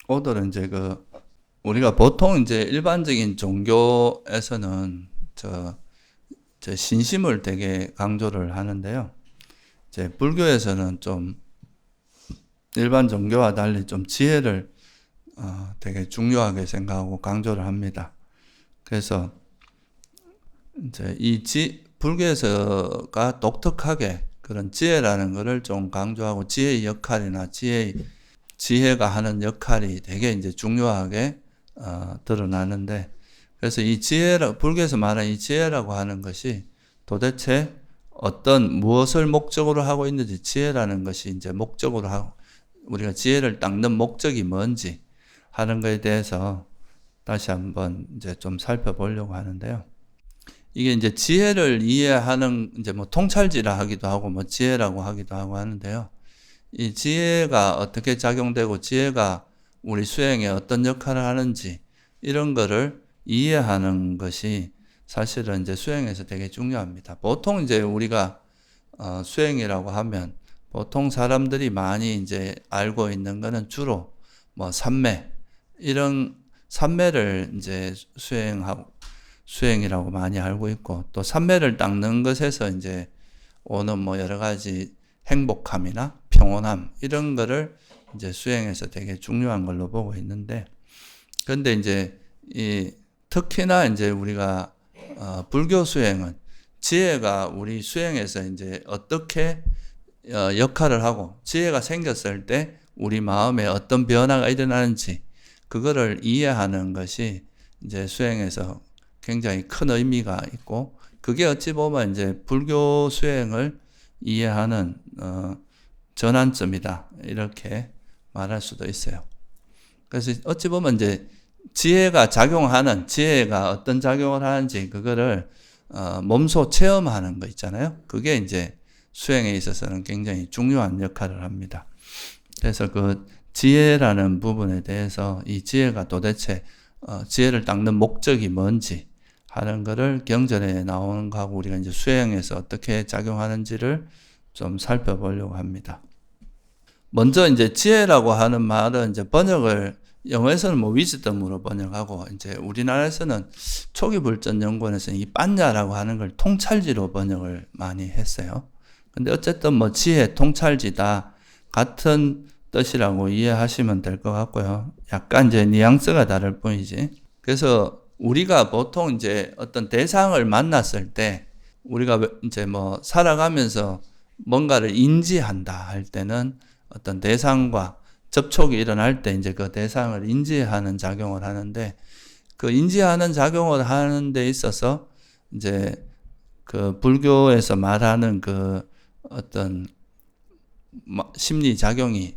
오늘은 이제 우리가 보통 이제 일반적인 종교에서는 저 신심을 되게 강조를 하는데요. 이제 불교에서는 좀 일반 종교와 달리 좀 지혜를 되게 중요하게 생각하고 강조를 합니다. 그래서 이제 불교에서가 독특하게 그런 지혜라는 것을 좀 강조하고 지혜의 역할이나 지혜가 하는 역할이 되게 이제 중요하게 드러나는데, 그래서 불교에서 말하는 이 지혜라고 하는 것이 도대체 무엇을 목적으로 하고 있는지, 지혜라는 것이 이제 목적으로 하고, 우리가 지혜를 닦는 목적이 뭔지 하는 것에 대해서 다시 한번 이제 좀 살펴보려고 하는데요. 이게 이제 지혜를 이해하는 이제 뭐 통찰지라 하기도 하고 뭐 지혜라고 하기도 하고 하는데요. 이 지혜가 어떻게 작용되고 지혜가 우리 수행에 어떤 역할을 하는지 이런 거를 이해하는 것이 사실은 이제 수행에서 되게 중요합니다. 보통 이제 우리가 수행이라고 하면 보통 사람들이 많이 이제 알고 있는 거는 주로 뭐 삼매, 이런 삼매를 이제 수행이라고 많이 알고 있고, 또 삼매를 닦는 것에서 이제 오는 뭐 여러 가지 행복함이나 평온함 이런 거를 이제 수행에서 되게 중요한 걸로 보고 있는데, 그런데 이제 특히나 이제 우리가 불교 수행은 지혜가 우리 수행에서 이제 어떻게 역할을 하고, 지혜가 생겼을 때 우리 마음에 어떤 변화가 일어나는지 그거를 이해하는 것이 이제 수행에서 굉장히 큰 의미가 있고, 그게 어찌 보면 이제 불교 수행을 이해하는 전환점이다, 이렇게 말할 수도 있어요. 그래서 어찌 보면 이제 지혜가 어떤 작용을 하는지 그거를 몸소 체험하는 거 있잖아요. 그게 이제 수행에 있어서는 굉장히 중요한 역할을 합니다. 그래서 그 지혜라는 부분에 대해서 이 지혜가 도대체 지혜를 닦는 목적이 뭔지 하는 거를 경전에 나오는 거하고 우리가 이제 수행에서 어떻게 작용하는지를 좀 살펴보려고 합니다. 먼저 이제 지혜라고 하는 말은 이제 영어에서는 뭐 위즈덤으로 번역하고, 이제 우리나라에서는 초기 불전 연구원에서는 이般냐라고 하는 걸 통찰지로 번역을 많이 했어요. 근데 어쨌든 뭐 지혜, 통찰지다 같은 뜻이라고 이해하시면 될 것 같고요. 약간 이제 뉘앙스가 다를 뿐이지. 그래서 우리가 보통 이제 어떤 대상을 만났을 때, 우리가 이제 뭐 살아가면서 뭔가를 인지한다 할 때는 어떤 대상과 접촉이 일어날 때 이제 그 대상을 인지하는 작용을 하는데, 그 인지하는 작용을 하는 데 있어서 이제 그 불교에서 말하는 그 어떤 심리 작용이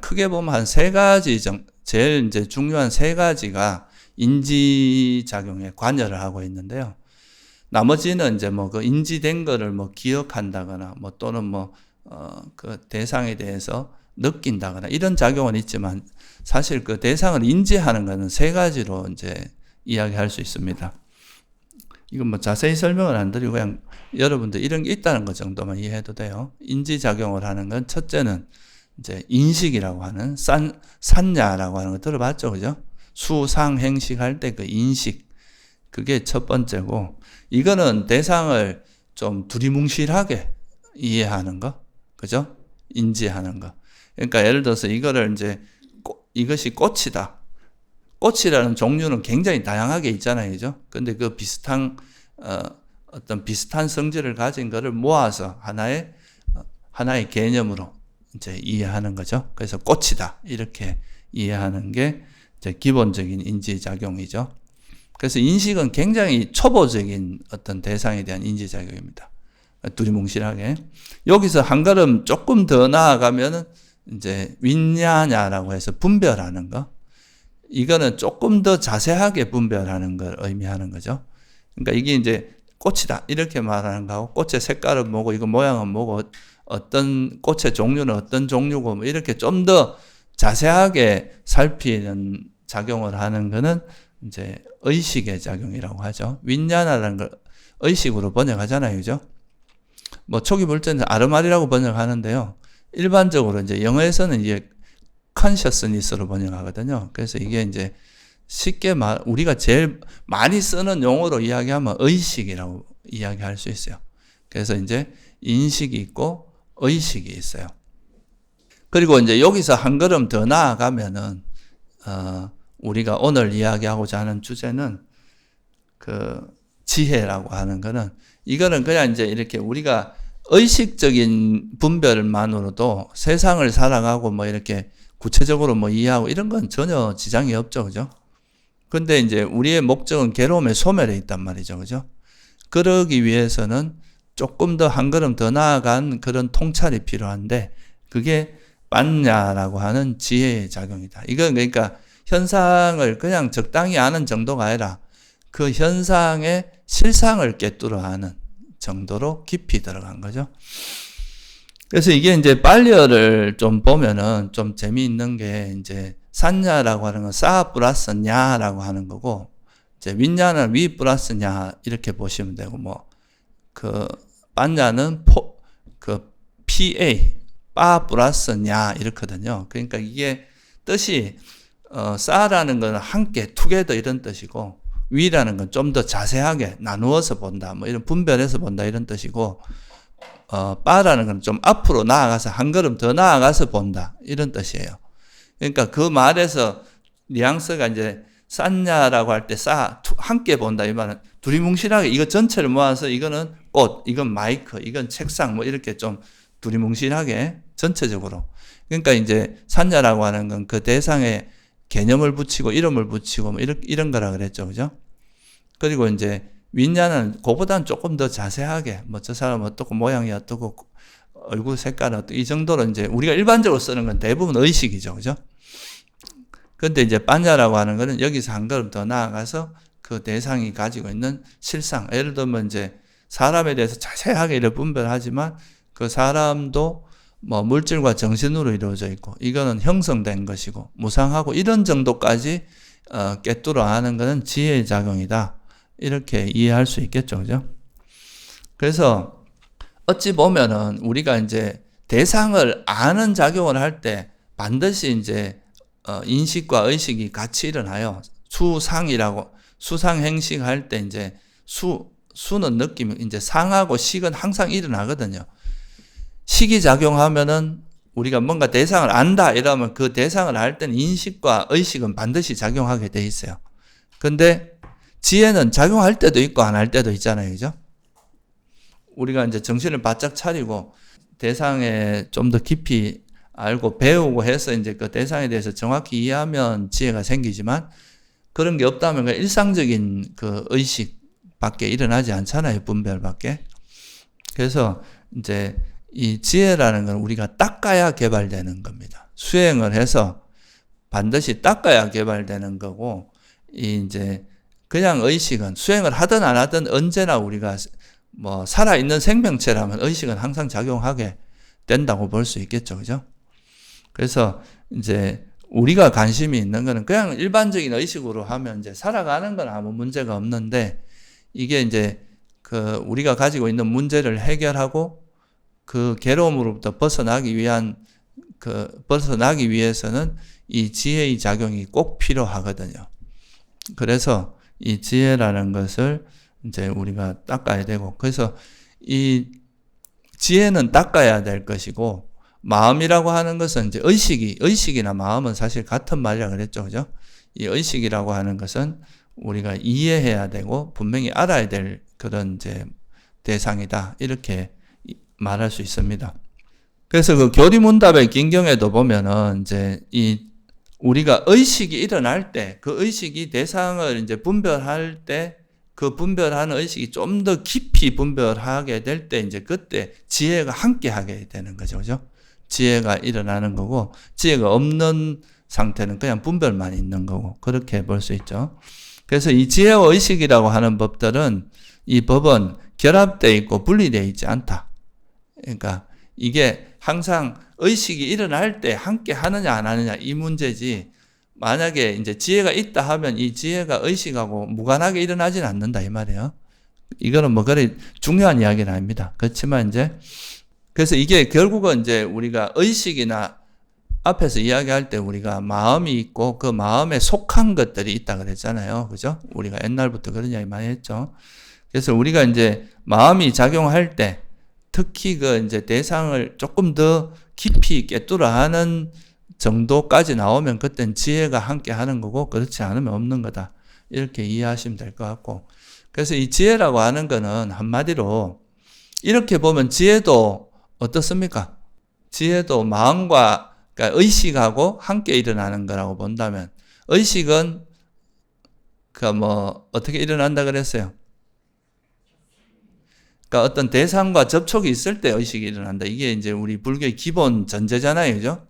크게 보면 한 세 가지 제일 이제 중요한 세 가지가 인지 작용에 관여를 하고 있는데요. 나머지는 이제 뭐 그 인지된 거를 뭐 기억한다거나 뭐 또는 그 대상에 대해서 느낀다거나 이런 작용은 있지만, 사실 그 대상을 인지하는 것은 세 가지로 이제 이야기할 수 있습니다. 이건 뭐 자세히 설명을 안 드리고 그냥 여러분들 이런 게 있다는 것 정도만 이해해도 돼요. 인지작용을 하는 건 첫째는 이제 인식이라고 하는 산야라고 하는 거 들어봤죠, 그죠? 수상행식 할 때 그 인식, 그게 첫 번째고, 이거는 대상을 좀 두리뭉실하게 이해하는 거, 그죠? 인지하는 거. 그러니까 예를 들어서 이것이 꽃이다. 꽃이라는 종류는 굉장히 다양하게 있잖아요, 그죠? 근데 그 어떤 비슷한 성질을 가진 거를 모아서 하나의 개념으로 이제 이해하는 거죠. 그래서 꽃이다, 이렇게 이해하는 게 이제 기본적인 인지작용이죠. 그래서 인식은 굉장히 초보적인 어떤 대상에 대한 인지작용입니다. 두리뭉실하게. 여기서 한 걸음 조금 더 나아가면은 이제 윈냐냐라고 해서 분별하는 거. 이거는 조금 더 자세하게 분별하는 걸 의미하는 거죠. 그러니까 이게 이제 꽃이다, 이렇게 말하는 거하고, 꽃의 색깔은 뭐고, 이거 모양은 뭐고, 어떤 꽃의 종류는 어떤 종류고, 뭐 이렇게 좀 더 자세하게 살피는 작용을 하는 거는 이제 의식의 작용이라고 하죠. 윈냐나라는 걸 의식으로 번역하잖아요, 그죠? 뭐 초기 불전에서 아르말이라고 번역하는데요. 일반적으로 이제 영어에서는 이제 consciousness로 번역하거든요. 그래서 이게 이제 쉽게 우리가 제일 많이 쓰는 용어로 이야기하면 의식이라고 이야기할 수 있어요. 그래서 이제 인식이 있고 의식이 있어요. 그리고 이제 여기서 한 걸음 더 나아가면은 우리가 오늘 이야기하고자 하는 주제는 그 지혜라고 하는 거는, 이거는 그냥 이제 이렇게 우리가 의식적인 분별만으로도 세상을 살아가고 뭐 이렇게 구체적으로 뭐 이해하고 이런 건 전혀 지장이 없죠. 그죠? 근데 이제 우리의 목적은 괴로움의 소멸에 있단 말이죠. 그죠? 그러기 위해서는 조금 더 한 걸음 더 나아간 그런 통찰이 필요한데, 그게 빠ඤ냐라고 하는 지혜의 작용이다. 이건 그러니까 현상을 그냥 적당히 아는 정도가 아니라 그 현상의 실상을 꿰뚫어 아는 정도로 깊이 들어간 거죠. 그래서 이게 이제 빨리어를 좀 보면은 좀 재미있는 게, 이제 산냐라고 하는 건 사 플러스 냐라고 하는 거고, 이제 윈냐는 위 플러스 냐 이렇게 보시면 되고, 뭐 그 빠냐는 PA 빠 플러스 냐 이렇거든요. 그러니까 이게 뜻이 싸라는 건 함께 투게더 이런 뜻이고, 위라는 건 좀 더 자세하게 나누어서 본다, 뭐 이런 분별해서 본다 이런 뜻이고, 빠라는 건 좀 앞으로 나아가서 한 걸음 더 나아가서 본다 이런 뜻이에요. 그러니까 그 말에서 뉘앙스가 이제 쌌냐라고 할 때 함께 본다 이 말은 두리뭉실하게 이거 전체를 모아서 이거는 꽃, 이건 마이크, 이건 책상 뭐 이렇게 좀 두리뭉실하게 전체적으로. 그러니까 이제 샀냐라고 하는 건 그 대상에 개념을 붙이고 이름을 붙이고 뭐 이런 거라 그랬죠. 그죠? 그리고 이제 윈냐는 그보다는 조금 더 자세하게, 뭐 저 사람은 어떻고 모양이 어떻고 얼굴 색깔은 어떻고 이 정도로 이제 우리가 일반적으로 쓰는 건 대부분 의식이죠. 그죠? 근데 이제 빠냐라고 하는 거는 여기서 한 걸음 더 나아가서 그 대상이 가지고 있는 실상, 예를 들면 이제 사람에 대해서 자세하게 이렇게 분별하지만 그 사람도 뭐 물질과 정신으로 이루어져 있고, 이거는 형성된 것이고 무상하고 이런 정도까지 꿰뚫어 아는 것은 지혜의 작용이다. 이렇게 이해할 수 있겠죠. 그죠? 그래서 어찌 보면은 우리가 이제 대상을 아는 작용을 할 때 반드시 이제 인식과 의식이 같이 일어나요. 수상 행식 할 때 이제 수는 느낌, 이제 상하고 식은 항상 일어나거든요. 식이 작용하면은 우리가 뭔가 대상을 안다 이러면 그 대상을 알 때는 인식과 의식은 반드시 작용하게 돼 있어요. 근데 지혜는 작용할 때도 있고 안 할 때도 있잖아요. 그죠? 우리가 이제 정신을 바짝 차리고 대상에 좀 더 깊이 알고 배우고 해서 이제 그 대상에 대해서 정확히 이해하면 지혜가 생기지만, 그런 게 없다면 그 일상적인 그 의식밖에 일어나지 않잖아요. 분별밖에. 그래서 이제 이 지혜라는 건 우리가 닦아야 개발되는 겁니다. 수행을 해서 반드시 닦아야 개발되는 거고, 이제 그냥 의식은 수행을 하든 안 하든 언제나 우리가 뭐 살아있는 생명체라면 의식은 항상 작용하게 된다고 볼 수 있겠죠. 그죠? 그래서 이제 우리가 관심이 있는 거는 그냥 일반적인 의식으로 하면 이제 살아가는 건 아무 문제가 없는데, 이게 이제 그 우리가 가지고 있는 문제를 해결하고 그 괴로움으로부터 벗어나기 위해서는 이 지혜의 작용이 꼭 필요하거든요. 그래서 이 지혜라는 것을 이제 우리가 닦아야 되고, 그래서 이 지혜는 닦아야 될 것이고, 마음이라고 하는 것은 이제 의식이나 마음은 사실 같은 말이라 그랬죠. 그죠? 이 의식이라고 하는 것은 우리가 이해해야 되고 분명히 알아야 될 그런 이제 대상이다. 이렇게 말할 수 있습니다. 그래서 그 교리문답의 긴경에도 보면은 이제 우리가 의식이 일어날 때 그 의식이 대상을 이제 분별할 때 그 분별하는 의식이 좀 더 깊이 분별하게 될 때 이제 그때 지혜가 함께 하게 되는 거죠. 그죠? 지혜가 일어나는 거고, 지혜가 없는 상태는 그냥 분별만 있는 거고, 그렇게 볼 수 있죠. 그래서 이 지혜와 의식이라고 하는 법들은, 이 법은 결합되어 있고 분리되어 있지 않다. 그러니까 이게 항상 의식이 일어날 때 함께 하느냐 안 하느냐 이 문제지, 만약에 이제 지혜가 있다 하면 이 지혜가 의식하고 무관하게 일어나지는 않는다 이 말이에요. 이거는 뭐 그리 중요한 이야기는 아닙니다. 그렇지만 이제 그래서 이게 결국은 이제 우리가 의식이나 앞에서 이야기할 때 우리가 마음이 있고 그 마음에 속한 것들이 있다 그랬잖아요. 그죠? 우리가 옛날부터 그런 이야기 많이 했죠. 그래서 우리가 이제 마음이 작용할 때 특히 그 이제 대상을 조금 더 깊이 꿰뚫어 하는 정도까지 나오면 그땐 지혜가 함께 하는 거고 그렇지 않으면 없는 거다. 이렇게 이해하시면 될 것 같고. 그래서 이 지혜라고 하는 거는 한마디로 이렇게 보면 지혜도 어떻습니까? 지혜도 마음과 그러니까 의식하고 함께 일어나는 거라고 본다면 의식은 어떻게 일어난다 그랬어요? 그러니까 어떤 대상과 접촉이 있을 때 의식이 일어난다. 이게 이제 우리 불교의 기본 전제잖아요. 그죠?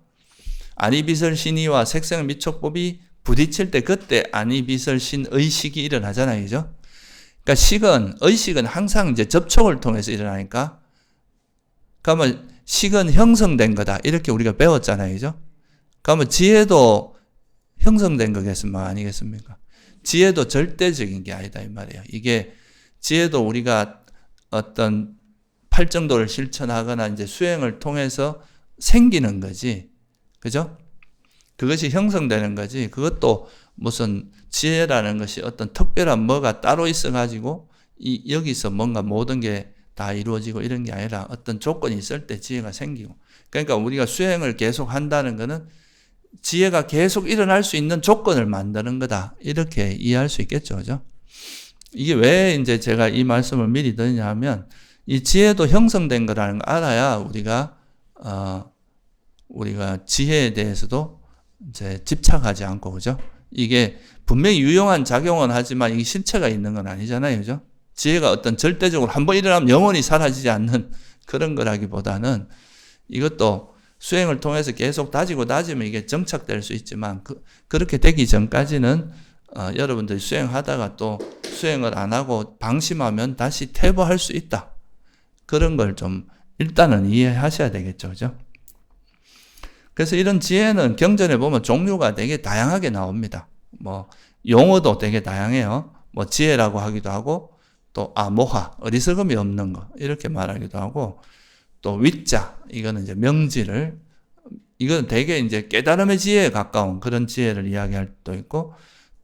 아니비설신의와 색생미촉법이 부딪힐 때 그때 아니비설신 의식이 일어나잖아요. 그죠? 그러니까 의식은 항상 이제 접촉을 통해서 일어나니까 그러면 식은 형성된 거다. 이렇게 우리가 배웠잖아요. 그죠? 그러면 지혜도 형성된 거겠습니까? 아니겠습니까? 지혜도 절대적인 게 아니다. 이 말이에요. 이게 지혜도 우리가 어떤 팔정도를 실천하거나 이제 수행을 통해서 생기는 거지. 그죠? 그것이 형성되는 거지. 그것도 무슨 지혜라는 것이 어떤 특별한 뭐가 따로 있어가지고 여기서 뭔가 모든 게 다 이루어지고 이런 게 아니라 어떤 조건이 있을 때 지혜가 생기고. 그러니까 우리가 수행을 계속 한다는 것은 지혜가 계속 일어날 수 있는 조건을 만드는 거다. 이렇게 이해할 수 있겠죠. 그죠? 이게 왜 이제 제가 이 말씀을 미리 드리냐 하면 이 지혜도 형성된 거라는 걸 알아야 우리가 지혜에 대해서도 이제 집착하지 않고, 그죠? 이게 분명히 유용한 작용은 하지만 이게 실체가 있는 건 아니잖아요. 그죠? 지혜가 어떤 절대적으로 한번 일어나면 영원히 사라지지 않는 그런 거라기보다는 이것도 수행을 통해서 계속 다지면 이게 정착될 수 있지만 그렇게 되기 전까지는 여러분들이 수행하다가 또 수행을 안 하고 방심하면 다시 퇴보할 수 있다. 그런 걸 좀 일단은 이해하셔야 되겠죠. 그죠? 그래서 이런 지혜는 경전에 보면 종류가 되게 다양하게 나옵니다. 용어도 되게 다양해요. 지혜라고 하기도 하고, 또, 모하, 어리석음이 없는 거, 이렇게 말하기도 하고, 또, 위자, 이거는 이제 명지를, 이건 되게 이제 깨달음의 지혜에 가까운 그런 지혜를 이야기할 수도 있고,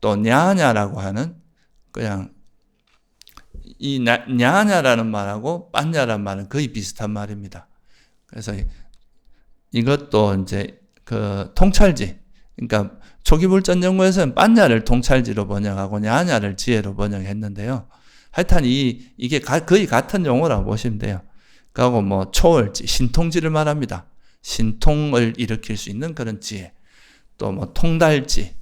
또, 냐냐라고 하는, 그냥, 이 냐냐라는 말하고, 빤냐라는 말은 거의 비슷한 말입니다. 그래서, 이것도 이제 통찰지. 그러니까 초기불전 연구에서는 빤냐를 통찰지로 번역하고 냐냐를 지혜로 번역했는데요. 하여튼 이게 거의 같은 용어라고 보시면 돼요. 그리고 초월지, 신통지를 말합니다. 신통을 일으킬 수 있는 그런 지혜. 또 통달지,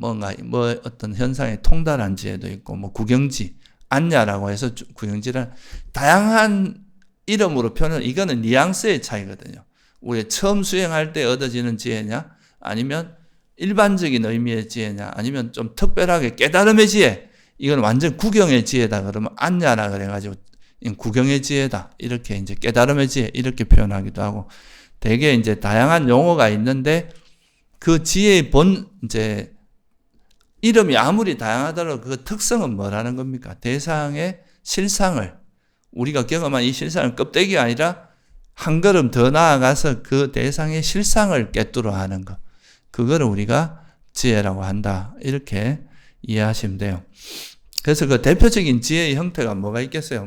어떤 현상에 통달한 지혜도 있고, 구경지, 안냐라고 해서 구경지를 다양한 이름으로 이거는 뉘앙스의 차이거든요. 우리 처음 수행할 때 얻어지는 지혜냐, 아니면 일반적인 의미의 지혜냐, 아니면 좀 특별하게 깨달음의 지혜, 이건 완전 구경의 지혜다 그러면 안냐라 그래가지고 구경의 지혜다, 이렇게 이제 깨달음의 지혜 이렇게 표현하기도 하고, 되게 이제 다양한 용어가 있는데 그 지혜의 이제 이름이 아무리 다양하더라도 그 특성은 뭐라는 겁니까? 대상의 실상을, 우리가 경험한 이 실상은 껍데기가 아니라 한 걸음 더 나아가서 그 대상의 실상을 꿰뚫어 하는 것. 그거를 우리가 지혜라고 한다. 이렇게 이해하시면 돼요. 그래서 그 대표적인 지혜의 형태가 뭐가 있겠어요?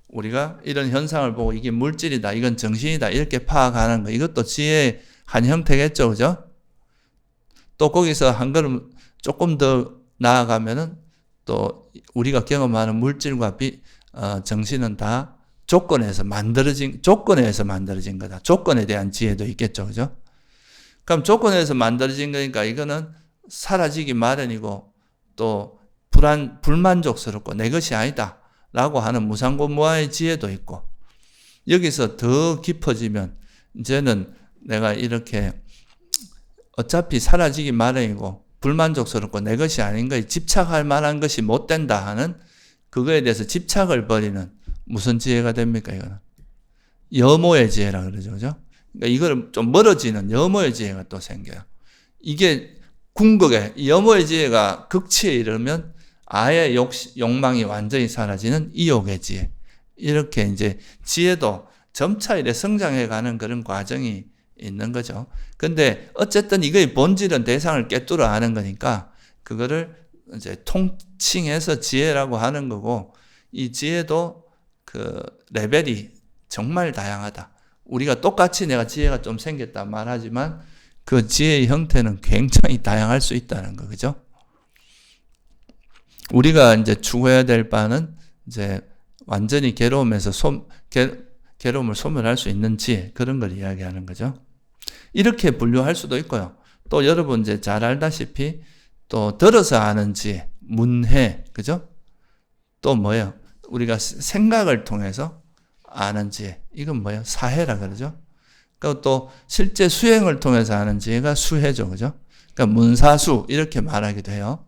우리가 이런 현상을 보고 이게 물질이다, 이건 정신이다, 이렇게 파악하는 거. 이것도 지혜의 한 형태겠죠. 그죠? 또 거기서 한 걸음 조금 더 나아가면은 또 우리가 경험하는 물질과 정신은 다 조건에서 만들어진 거다. 조건에 대한 지혜도 있겠죠. 그죠? 그럼 조건에서 만들어진 거니까 이거는 사라지기 마련이고 또 불만족스럽고 내 것이 아니다 라고 하는 무상고무아의 지혜도 있고, 여기서 더 깊어지면 이제는 내가 이렇게 어차피 사라지기 마련이고 불만족스럽고 내 것이 아닌 거에 집착할 만한 것이 못 된다 하는 그거에 대해서 집착을 버리는 무슨 지혜가 됩니까? 이거는 여모의 지혜라 그러죠. 그죠? 그러니까 이거를 좀 멀어지는 여모의 지혜가 또 생겨요. 이게 궁극의 여모의 지혜가 극치에 이르면 아예 욕망이 완전히 사라지는 이욕의 지혜. 이렇게 이제 지혜도 점차 이래 성장해 가는 그런 과정이 있는 거죠. 근데 어쨌든 이거의 본질은 대상을 꿰뚫어 아는 거니까 그거를 이제 통칭해서 지혜라고 하는 거고, 이 지혜도 그 레벨이 정말 다양하다. 우리가 똑같이 내가 지혜가 좀 생겼다 말하지만 그 지혜의 형태는 굉장히 다양할 수 있다는 거, 그죠? 우리가 이제 추구해야 될 바는 이제 완전히 괴로움에서 괴로움을 소멸할 수 있는 지혜, 그런 걸 이야기하는 거죠. 이렇게 분류할 수도 있고요. 또 여러분 이제 잘 알다시피 또 들어서 아는 지혜, 문해, 그죠? 또 뭐예요? 우리가 생각을 통해서 아는 지혜, 이건 뭐예요? 사해라 그러죠. 그리고 또 실제 수행을 통해서 아는 지혜가 수해죠, 그죠? 그러니까 문사수 이렇게 말하기도 해요.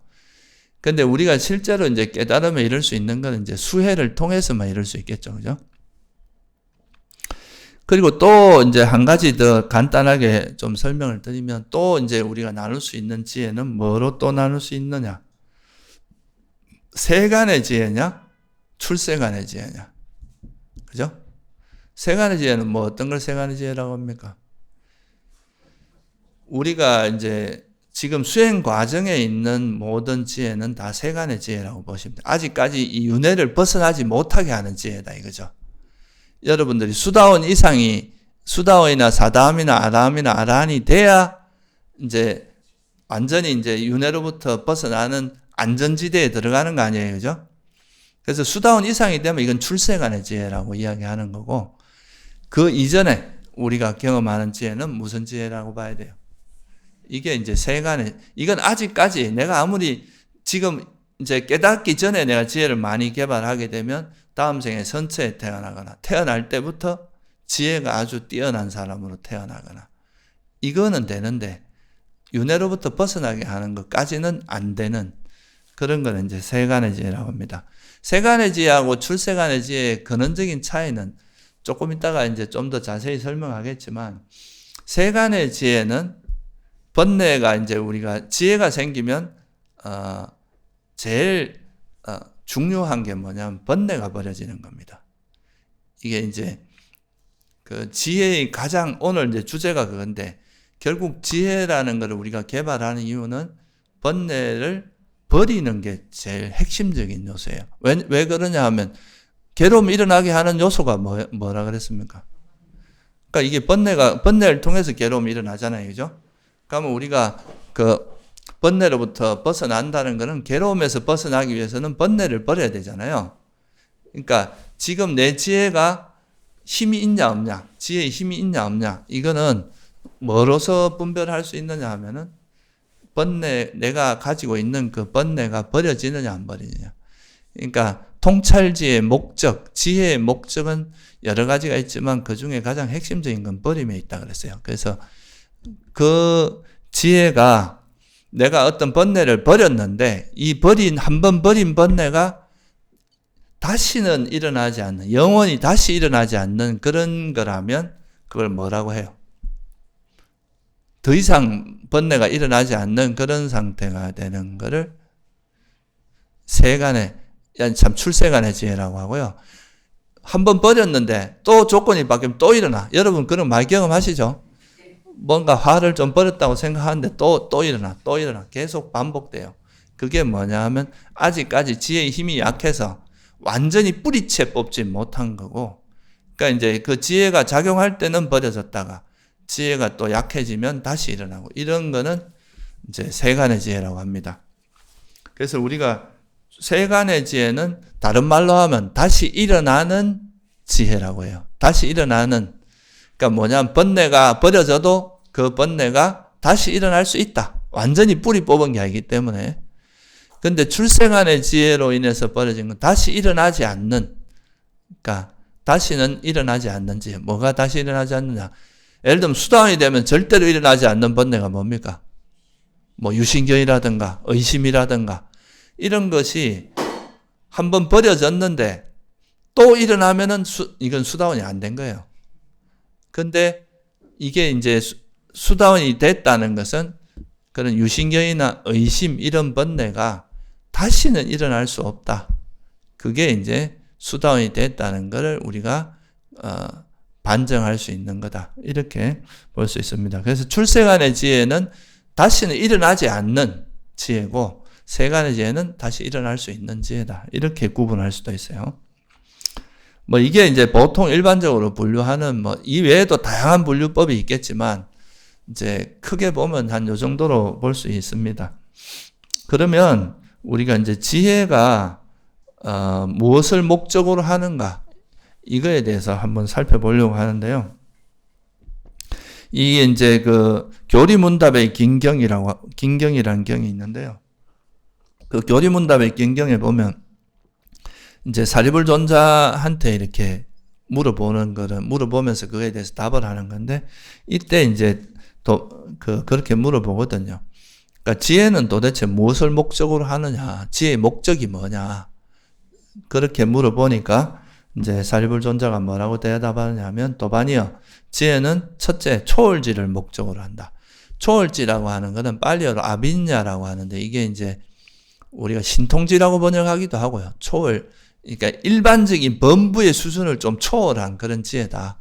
근데 우리가 실제로 이제 깨달음에 이룰 수 있는 건 이제 수해를 통해서만 이룰 수 있겠죠, 그죠? 그리고 또 이제 한 가지 더 간단하게 좀 설명을 드리면, 또 이제 우리가 나눌 수 있는 지혜는 뭐로 또 나눌 수 있느냐? 세간의 지혜냐? 출세간의 지혜냐? 그죠? 세간의 지혜는 뭐 어떤 걸 세간의 지혜라고 합니까? 우리가 이제 지금 수행 과정에 있는 모든 지혜는 다 세간의 지혜라고 보시면 돼요. 아직까지 이 윤회를 벗어나지 못하게 하는 지혜다 이거죠. 여러분들이 수다원 이상이 수다원이나 사다함이나 아라함이나 아라한이 돼야 이제 완전히 이제 윤회로부터 벗어나는 안전지대에 들어가는 거 아니에요, 그죠? 그래서 수다원 이상이 되면 이건 출세간의 지혜라고 이야기하는 거고, 그 이전에 우리가 경험하는 지혜는 무슨 지혜라고 봐야 돼요? 이게 이제 세간의, 이건 아직까지 내가 아무리 지금 이제 깨닫기 전에 내가 지혜를 많이 개발하게 되면 다음 생에 선처에 태어나거나 태어날 때부터 지혜가 아주 뛰어난 사람으로 태어나거나 이거는 되는데, 윤회로부터 벗어나게 하는 것까지는 안 되는 그런 거는 이제 세간의 지혜라고 합니다. 세간의 지혜하고 출세간의 지혜의 근원적인 차이는 조금 이따가 이제 좀 더 자세히 설명하겠지만, 세간의 지혜는 번뇌가 이제 우리가 지혜가 생기면 제일 중요한 게 뭐냐면 번뇌가 버려지는 겁니다. 이게 이제 그 지혜의 가장, 오늘 이제 주제가 그건데, 결국 지혜라는 것을 우리가 개발하는 이유는 번뇌를 버리는 게 제일 핵심적인 요소예요. 왜 그러냐 하면 괴로움이 일어나게 하는 요소가 뭐라 그랬습니까? 그러니까 이게 번뇌를 통해서 괴로움이 일어나잖아요, 그죠? 그러면 우리가 그 번뇌로부터 벗어난다는 것은 괴로움에서 벗어나기 위해서는 번뇌를 버려야 되잖아요. 그러니까 지금 내 지혜가 힘이 있냐 없냐, 지혜의 힘이 있냐 없냐, 이거는 뭐로서 분별할 수 있느냐 하면은 번뇌, 내가 가지고 있는 그 번뇌가 버려지느냐 안 버리느냐. 그러니까 통찰지의 목적, 지혜의 목적은 여러 가지가 있지만 그 중에 가장 핵심적인 건 버림에 있다 그랬어요. 그래서 그 지혜가 내가 어떤 번뇌를 버렸는데 이 한번 버린 번뇌가 다시는 일어나지 않는, 영원히 다시 일어나지 않는 그런 거라면 그걸 뭐라고 해요? 더 이상 번뇌가 일어나지 않는 그런 상태가 되는 거를 참 출세간의 지혜라고 하고요. 한번 버렸는데 또 조건이 바뀌면 또 일어나. 여러분 그런 많이 경험하시죠? 뭔가 화를 좀 버렸다고 생각하는데 또 일어나. 계속 반복돼요. 그게 뭐냐 하면 아직까지 지혜의 힘이 약해서 완전히 뿌리채 뽑지 못한 거고, 그러니까 이제 그 지혜가 작용할 때는 버려졌다가 지혜가 또 약해지면 다시 일어나고, 이런 거는 이제 세간의 지혜라고 합니다. 그래서 우리가 세간의 지혜는 다른 말로 하면 다시 일어나는 지혜라고 해요. 다시 일어나는, 그러니까 뭐냐면 번뇌가 버려져도 그 번뇌가 다시 일어날 수 있다. 완전히 뿌리 뽑은 게 아니기 때문에. 근데 출생간의 지혜로 인해서 벌어진 건 다시 일어나지 않는, 그러니까 다시는 일어나지 않는 지혜. 뭐가 다시 일어나지 않느냐? 예를 들면 수다원이 되면 절대로 일어나지 않는 번뇌가 뭡니까? 뭐 유신경이라든가 의심이라든가 이런 것이 한번 버려졌는데 또 일어나면은 이건 수다원이 안 된 거예요. 근데 이게 이제 수다원이 됐다는 것은 그런 유신경이나 의심 이런 번뇌가 다시는 일어날 수 없다. 그게 이제 수다원이 됐다는 것을 우리가 반증할 수 있는 거다. 이렇게 볼 수 있습니다. 그래서 출세간의 지혜는 다시는 일어나지 않는 지혜고 세간의 지혜는 다시 일어날 수 있는 지혜다. 이렇게 구분할 수도 있어요. 뭐 이게 이제 보통 일반적으로 분류하는 뭐 이 외에도 다양한 분류법이 있겠지만 이제 크게 보면 한 요 정도로 볼 수 있습니다. 그러면 우리가 이제 지혜가 무엇을 목적으로 하는가 이거에 대해서 한번 살펴보려고 하는데요. 이게 이제 그 교리문답의 긴경이라는 경이 있는데요. 그 교리문답의 긴경에 보면 이제 사리불존자한테 이렇게 물어보면서 그거에 대해서 답을 하는 건데 이때 이제 그렇게 물어보거든요. 그러니까 지혜는 도대체 무엇을 목적으로 하느냐, 지혜의 목적이 뭐냐 그렇게 물어보니까 이제 사리불존자가 뭐라고 대답하느냐면 도반이여 지혜는 첫째 초월지를 목적으로 한다. 초월지라고 하는 것은 빨리어로 아빈냐라고 하는데 이게 이제 우리가 신통지라고 번역하기도 하고요. 초월, 그러니까 일반적인 범부의 수준을 좀 초월한 그런 지혜다.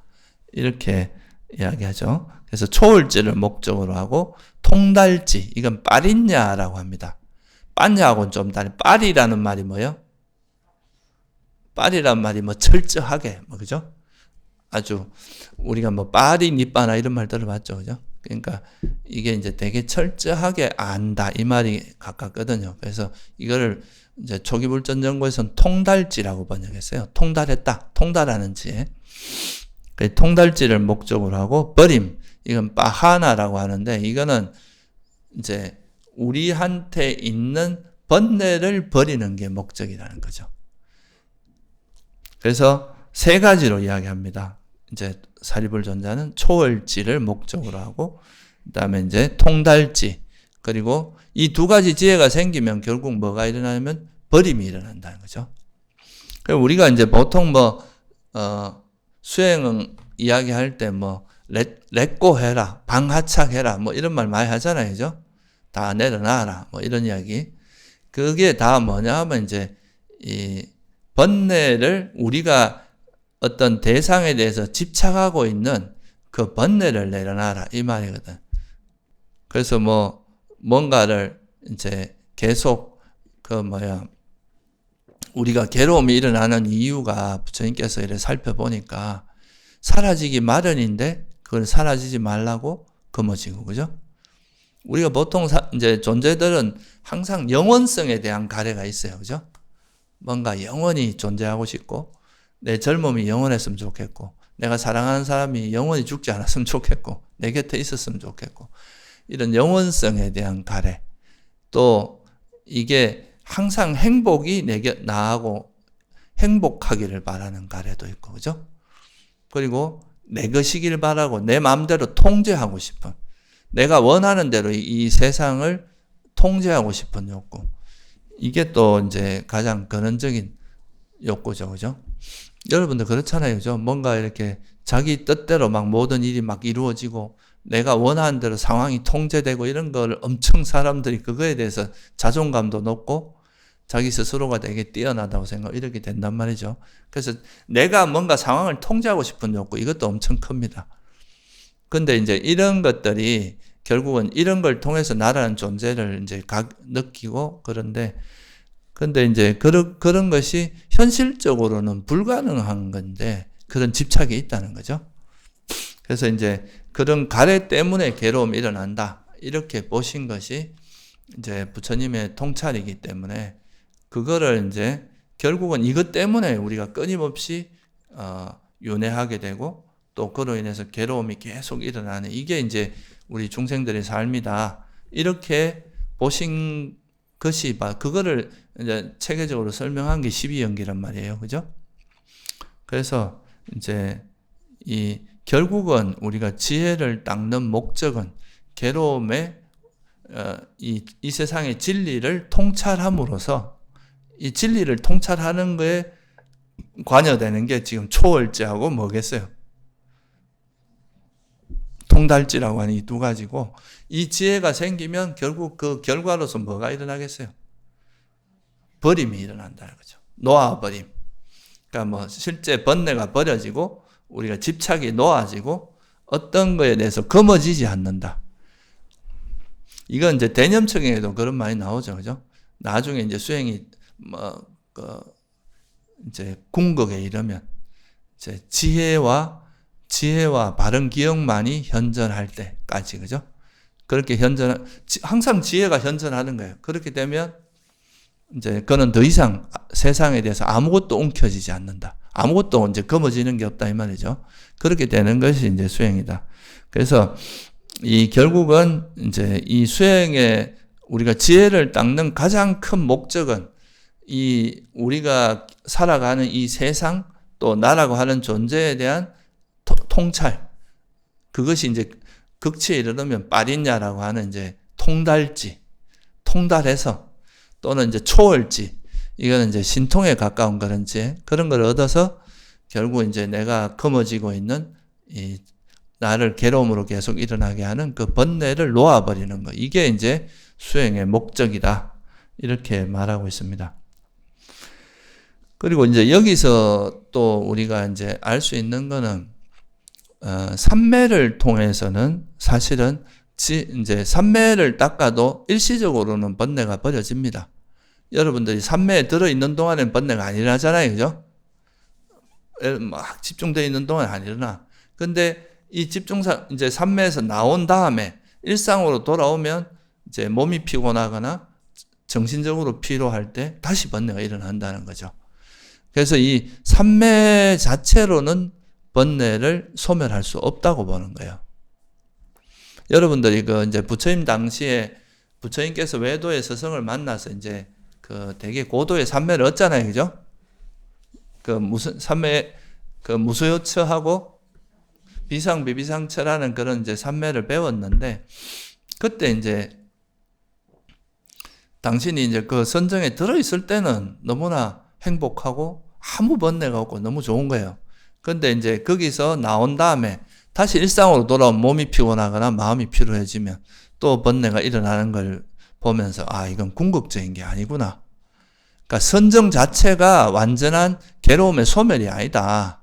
이렇게 이야기하죠. 그래서 초월지를 목적으로 하고 통달지, 이건 빠린냐라고 합니다. 빠냐하고는 좀 다른, 빠리라는 말이 뭐예요? 빠리란 말이 뭐 철저하게, 뭐 그죠? 아주 우리가 뭐 빠리 니빠나 이런 말 들어봤죠, 그죠? 그러니까 이게 이제 되게 철저하게 안다 이 말이 가깝거든요. 그래서 이거를 이제 초기불전전고에서는 통달지라고 번역했어요. 통달했다, 통달하는 지혜. 통달지를 목적으로 하고 버림, 이건 빠하나라고 하는데 이거는 이제 우리한테 있는 번뇌를 버리는 게 목적이라는 거죠. 그래서 세 가지로 이야기합니다. 이제 사리불존자는 초월지를 목적으로 하고, 그 다음에 이제 통달지, 그리고 이 두 가지 지혜가 생기면 결국 뭐가 일어나냐면 버림이 일어난다는 거죠. 우리가 이제 보통 수행 이야기할 때 렛고 해라, 방하착해라, 이런 말 많이 하잖아요. 그죠? 다 내려놔라, 이런 이야기. 그게 다 뭐냐 하면 이제 이 번뇌를 우리가 어떤 대상에 대해서 집착하고 있는 그 번뇌를 내려놔라 이 말이거든. 그래서 뭔가를 이제 계속 우리가 괴로움이 일어나는 이유가 부처님께서 이렇게 살펴보니까 사라지기 마련인데 그걸 사라지지 말라고 거머쥐고, 그죠? 우리가 보통 이제 존재들은 항상 영원성에 대한 가래가 있어요, 그죠? 뭔가 영원히 존재하고 싶고, 내 젊음이 영원했으면 좋겠고, 내가 사랑하는 사람이 영원히 죽지 않았으면 좋겠고, 내 곁에 있었으면 좋겠고, 이런 영원성에 대한 가래. 또 이게 항상 행복이 나하고 행복하기를 바라는 가래도 있고, 그죠? 그리고 내 것이길 바라고 내 마음대로 통제하고 싶은, 내가 원하는 대로 이 세상을 통제하고 싶은 욕구. 이게 또 이제 가장 근원적인 욕구죠, 그죠? 여러분들 그렇잖아요, 그죠? 뭔가 이렇게 자기 뜻대로 모든 일이 이루어지고 내가 원하는 대로 상황이 통제되고 이런 걸 엄청 사람들이 그거에 대해서 자존감도 높고 자기 스스로가 되게 뛰어나다고 이렇게 된단 말이죠. 그래서 내가 뭔가 상황을 통제하고 싶은 욕구, 이것도 엄청 큽니다. 근데 이제 이런 것들이 결국은 이런 걸 통해서 나라는 존재를 이제 느끼고 근데 이제 그런 것이 현실적으로는 불가능한 건데 그런 집착이 있다는 거죠. 그래서 이제 그런 가래 때문에 괴로움이 일어난다. 이렇게 보신 것이 이제 부처님의 통찰이기 때문에 그거를 이제 결국은 이것 때문에 우리가 끊임없이 윤회하게 되고 또 그로 인해서 괴로움이 계속 일어나는 이게 이제 우리 중생들의 삶이다. 이렇게 보신 것이 그거를 이제 체계적으로 설명한 게 12연기란 말이에요. 그죠? 그래서 이제 결국은 우리가 지혜를 닦는 목적은 괴로움의 이 세상의 진리를 통찰함으로써 이 진리를 통찰하는 거에 관여되는 게 지금 초월지하고 뭐겠어요? 통달지라고 하는 이 두 가지고, 이 지혜가 생기면 결국 그 결과로서 뭐가 일어나겠어요? 버림이 일어난다는 거죠. 놓아버림. 그러니까 실제 번뇌가 버려지고 우리가 집착이 놓아지고 어떤 거에 대해서 거머쥐지 않는다. 이건 이제 대념청에도 그런 말이 나오죠. 그죠? 나중에 이제 수행이, 이제 궁극에 이르면, 이제 지혜와 바른 기억만이 현존할 때까지, 그죠? 그렇게 항상 지혜가 현존하는 거예요. 그렇게 되면, 이제 그는 더 이상 세상에 대해서 아무것도 움켜쥐지 않는다. 아무것도 이제 거머쥐는 게 없다 이 말이죠. 그렇게 되는 것이 이제 수행이다. 그래서 결국은 이제 이 수행에 우리가 지혜를 닦는 가장 큰 목적은 우리가 살아가는 이 세상 또 나라고 하는 존재에 대한 통찰. 그것이 이제 극치에 이르르면 빠린냐라고 하는 이제 통달해서 또는 이제 초월지, 이거는 이제 신통에 가까운 그런 걸 얻어서 결국 이제 내가 거머쥐고 있는 나를 괴로움으로 계속 일어나게 하는 그 번뇌를 놓아버리는 거. 이게 이제 수행의 목적이다. 이렇게 말하고 있습니다. 그리고 이제 여기서 또 우리가 이제 알 수 있는 거는, 삼매를 통해서는 사실은 이제 삼매를 닦아도 일시적으로는 번뇌가 버려집니다. 여러분들이 삼매에 들어있는 동안엔 번뇌가 안 일어나잖아요. 그죠? 막 집중되어 있는 동안 안 일어나. 근데 이 이제 삼매에서 나온 다음에 일상으로 돌아오면 이제 몸이 피곤하거나 정신적으로 피로할 때 다시 번뇌가 일어난다는 거죠. 그래서 이 삼매 자체로는 번뇌를 소멸할 수 없다고 보는 거예요. 여러분들이 이제 부처님 당시에 부처님께서 외도의 스승을 만나서 이제 되게 고도의 삼매를 얻잖아요. 그죠? 무슨 삼매, 무소요처하고 비상비비상처라는 그런 이제 삼매를 배웠는데, 그때 이제 당신이 이제 그 선정에 들어있을 때는 너무나 행복하고 아무 번뇌가 없고 너무 좋은 거예요. 근데 이제 거기서 나온 다음에 다시 일상으로 돌아오면 몸이 피곤하거나 마음이 피로해지면 또 번뇌가 일어나는 걸 보면서, 이건 궁극적인 게 아니구나. 그러니까 선정 자체가 완전한 괴로움의 소멸이 아니다.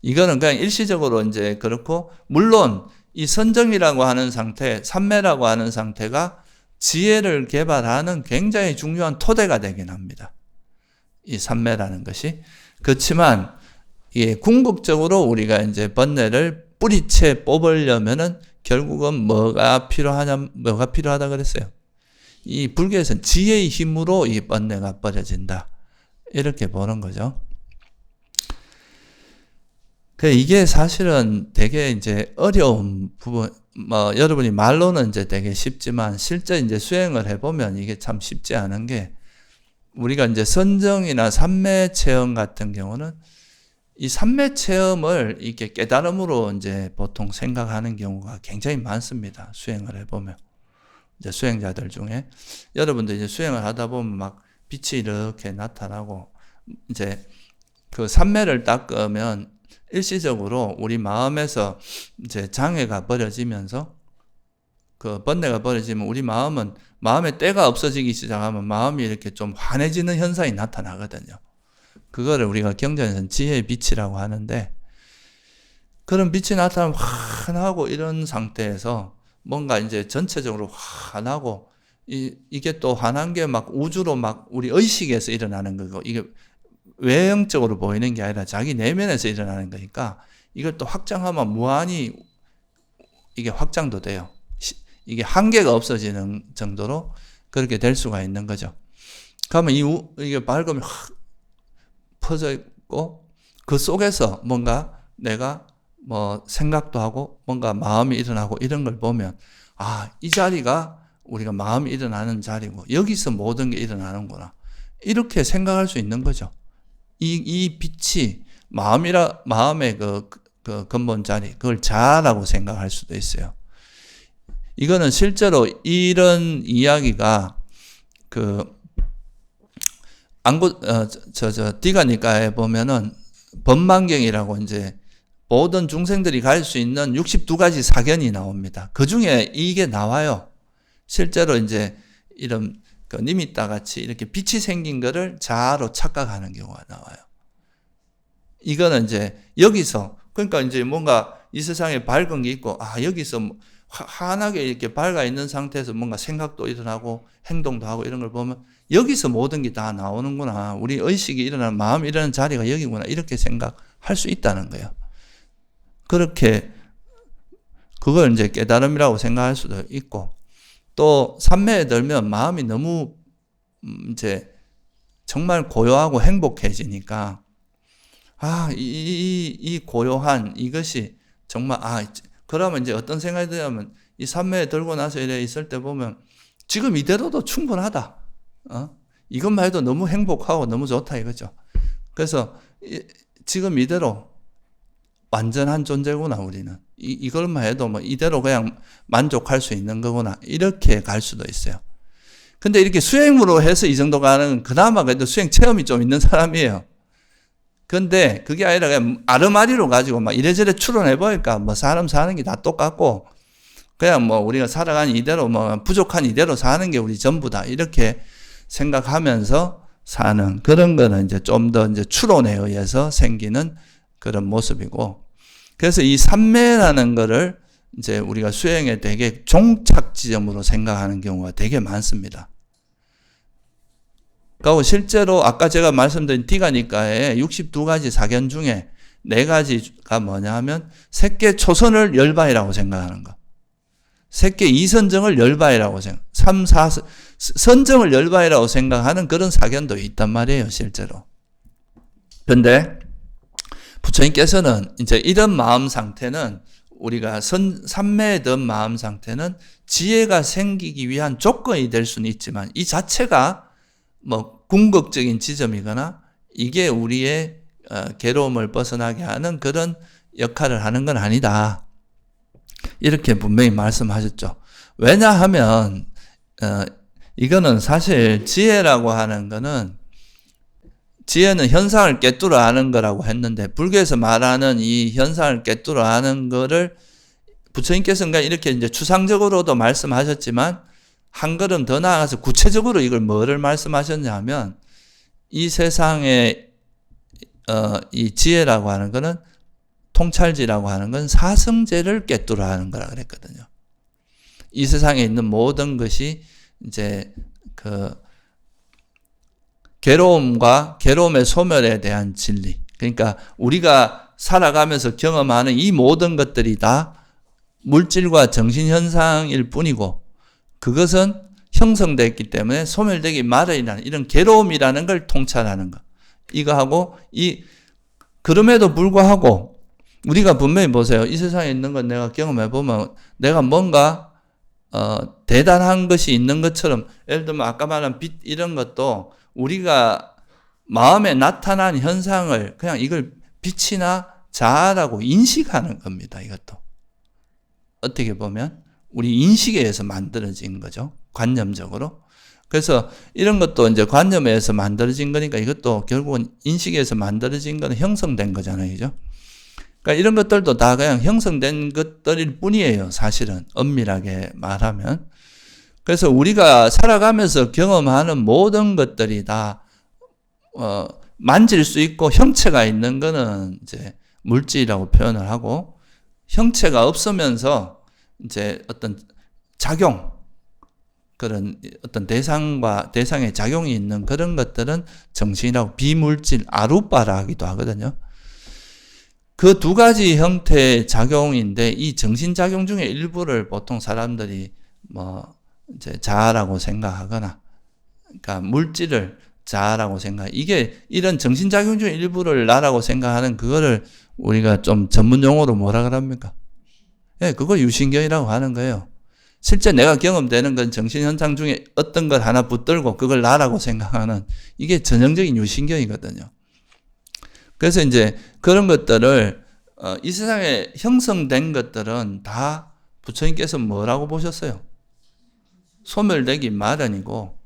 이거는 그냥 일시적으로 이제 그렇고, 물론 이 선정이라고 하는 상태, 삼매라고 하는 상태가 지혜를 개발하는 굉장히 중요한 토대가 되긴 합니다. 이 삼매라는 것이. 그렇지만 궁극적으로 우리가 이제 번뇌를 뿌리채 뽑으려면은 결국은 뭐가 필요하다 그랬어요. 이 불교에서는 지혜의 힘으로 이 번뇌가 버려진다. 이렇게 보는 거죠. 이게 사실은 되게 이제 어려운 부분, 여러분이 말로는 이제 되게 쉽지만 실제 이제 수행을 해보면 이게 참 쉽지 않은 게, 우리가 이제 선정이나 삼매 체험 같은 경우는 이 삼매 체험을 이렇게 깨달음으로 이제 보통 생각하는 경우가 굉장히 많습니다. 수행을 해보면. 이제 수행자들 중에. 여러분들 이제 수행을 하다 보면 막 빛이 이렇게 나타나고, 이제 그 삼매를 닦으면 일시적으로 우리 마음에서 이제 장애가 버려지면서, 그 번뇌가 버려지면 우리 마음의 때가 없어지기 시작하면 마음이 이렇게 좀 환해지는 현상이 나타나거든요. 그거를 우리가 경전에서는 지혜의 빛이라고 하는데, 그런 빛이 나타나면 환하고 이런 상태에서 뭔가 이제 전체적으로 환하고, 이게 또 환한 게 막 우주로 막 우리 의식에서 일어나는 거고, 이게 외형적으로 보이는 게 아니라 자기 내면에서 일어나는 거니까, 이걸 또 확장하면 무한히 이게 확장도 돼요. 이게 한계가 없어지는 정도로 그렇게 될 수가 있는 거죠. 그러면 이게 밝으면 확 퍼져 있고, 그 속에서 뭔가 내가 생각도 하고 뭔가 마음이 일어나고 이런 걸 보면, 이 자리가 우리가 마음이 일어나는 자리고 여기서 모든 게 일어나는구나. 이렇게 생각할 수 있는 거죠. 이 빛이 마음의 그 근본 자리, 그걸 자라고 생각할 수도 있어요. 이거는 실제로 이런 이야기가 디가니까에 보면은 법만경이라고 이제 모든 중생들이 갈 수 있는 62가지 사견이 나옵니다. 그 중에 이게 나와요. 실제로 이제 이런 니미따 같이 이렇게 빛이 생긴 거를 자아로 착각하는 경우가 나와요. 이거는 이제 여기서 그러니까 이제 뭔가 이 세상에 밝은 게 있고, 여기서 환하게 이렇게 밝아 있는 상태에서 뭔가 생각도 일어나고 행동도 하고 이런 걸 보면 여기서 모든 게 다 나오는구나. 우리 의식이 일어나는, 마음이 일어나는 자리가 여기구나. 이렇게 생각할 수 있다는 거예요. 그렇게 그걸 이제 깨달음이라고 생각할 수도 있고, 또 삼매에 들면 마음이 너무 이제 정말 고요하고 행복해지니까 이 고요한 이것이 정말 그러면 이제 어떤 생각이 드냐면 이 삼매에 들고 나서 이래 있을 때 보면 지금 이대로도 충분하다. 이것만 해도 너무 행복하고 너무 좋다 이거죠. 그래서 지금 이대로 완전한 존재구나 우리는. 이걸만 해도 뭐 이대로 그냥 만족할 수 있는 거구나. 이렇게 갈 수도 있어요. 근데 이렇게 수행으로 해서 이 정도 가는 건 그나마 그래도 수행 체험이 좀 있는 사람이에요. 근데 그게 아니라 그냥 아르마리로 가지고 막 이래저래 추론해보니까 뭐 사람 사는 게 다 똑같고 그냥 뭐 우리가 살아가는 이대로 뭐 부족한 이대로 사는 게 우리 전부다. 이렇게 생각하면서 사는 그런 거는 이제 좀 더 이제 추론에 의해서 생기는 그런 모습이고, 그래서 이 삼매라는 거를 이제 우리가 수행에 되게 종착 지점으로 생각하는 경우가 되게 많습니다. 그리고 실제로 아까 제가 말씀드린 디가니까의 62가지 사견 중에 4가지가 뭐냐 하면 색계 초선을 열바이라고 생각하는 거. 색계 이선정을 열바이라고 생각, 3, 4, 선정을 열바이라고 생각하는 그런 사견도 있단 말이에요, 실제로. 근데 부처님께서는 이제 이런 마음 상태는 우리가 삼매에 든 마음 상태는 지혜가 생기기 위한 조건이 될 수는 있지만 이 자체가 뭐 궁극적인 지점이거나 이게 우리의 괴로움을 벗어나게 하는 그런 역할을 하는 건 아니다. 이렇게 분명히 말씀하셨죠. 왜냐하면 이거는 사실 지혜라고 하는 거는 지혜는 현상을 꿰뚫어 아는 거라고 했는데 불교에서 말하는 이 현상을 꿰뚫어 아는 거를 부처님께서는 이렇게 이제 추상적으로도 말씀하셨지만 한 걸음 더 나아가서 구체적으로 이걸 뭐를 말씀하셨냐면 이 세상의 이 지혜라고 하는 거는 통찰지라고 하는 건 사성제를 꿰뚫어 아는 거라 그랬거든요. 이 세상에 있는 모든 것이 이제 괴로움과 괴로움의 소멸에 대한 진리. 그러니까 우리가 살아가면서 경험하는 이 모든 것들이 다 물질과 정신현상일 뿐이고 그것은 형성됐기 때문에 소멸되기 마련이라는 이런 괴로움이라는 걸 통찰하는 것. 이거하고 그럼에도 불구하고 우리가 분명히 보세요. 이 세상에 있는 건 내가 경험해보면 내가 뭔가 대단한 것이 있는 것처럼 예를 들면 아까 말한 빛 이런 것도 우리가 마음에 나타난 현상을 그냥 이걸 빛이나 자아라고 인식하는 겁니다. 이것도 어떻게 보면 우리 인식에 의해서 만들어진 거죠. 관념적으로. 그래서 이런 것도 이제 관념에 의해서 만들어진 거니까 이것도 결국은 인식에 의해서 만들어진 거는 형성된 거잖아요. 그죠? 그러니까 이런 것들도 다 그냥 형성된 것들일 뿐이에요. 사실은 엄밀하게 말하면. 그래서 우리가 살아가면서 경험하는 모든 것들이 다 만질 수 있고 형체가 있는 거는 이제 물질이라고 표현을 하고 형체가 없으면서 이제 어떤 작용 그런 어떤 대상의 작용이 있는 그런 것들은 정신이라고 비물질 아루빠라 하기도 하거든요. 그 두 가지 형태의 작용인데 이 정신작용 중에 일부를 보통 사람들이 이제 자아라고 생각하거나 그러니까 물질을 자아라고 이게 이런 정신작용 중에 일부를 나라고 생각하는 그거를 우리가 좀 전문용어로 뭐라 그럽니까? 예, 그걸 유신경이라고 하는 거예요. 실제 내가 경험되는 건 정신현상 중에 어떤 걸 하나 붙들고 그걸 나라고 생각하는 이게 전형적인 유신경이거든요. 그래서 이제 그런 것들을 이 세상에 형성된 것들은 다 부처님께서 뭐라고 보셨어요? 소멸되기 마련이고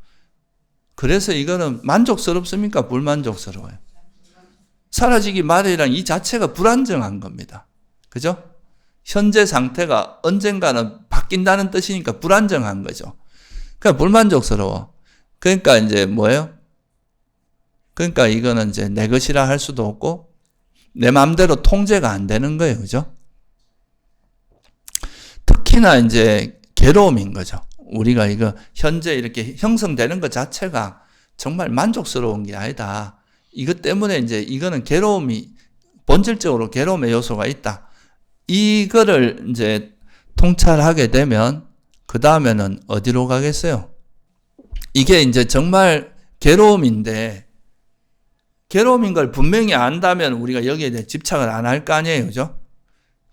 그래서 이거는 만족스럽습니까? 불만족스러워요? 사라지기 마련이란 이 자체가 불안정한 겁니다. 그죠? 현재 상태가 언젠가는 바뀐다는 뜻이니까 불안정한 거죠. 그러니까 불만족스러워. 그러니까 이제 뭐예요? 그러니까 이거는 이제 내 것이라 할 수도 없고 내 마음대로 통제가 안 되는 거예요. 그죠? 특히나 이제 괴로움인 거죠. 우리가 이거 현재 이렇게 형성되는 것 자체가 정말 만족스러운 게 아니다. 이것 때문에 이제 이거는 괴로움이, 본질적으로 괴로움의 요소가 있다. 이거를 이제 통찰하게 되면 그 다음에는 어디로 가겠어요? 이게 이제 정말 괴로움인데, 괴로움인 걸 분명히 안다면 우리가 여기에 대해 집착을 안 할 거 아니에요. 그죠?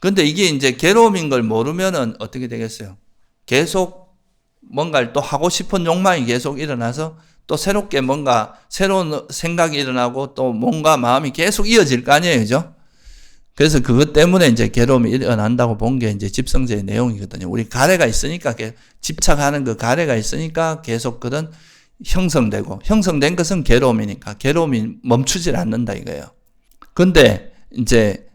근데 이게 이제 괴로움인 걸 모르면은 어떻게 되겠어요? 계속 뭔가를 또 하고 싶은 욕망이 계속 일어나서 또 새롭게 뭔가 새로운 생각이 일어나고 또 뭔가 마음이 계속 이어질 거 아니에요. 그죠? 그래서 그것 때문에 이제 괴로움이 일어난다고 본 게 이제 집성제의 내용이거든요. 우리 가래가 있으니까, 집착하는 그 가래가 있으니까 계속 그런 형성되고, 형성된 것은 괴로움이니까 괴로움이 멈추질 않는다 이거예요. 근데 이제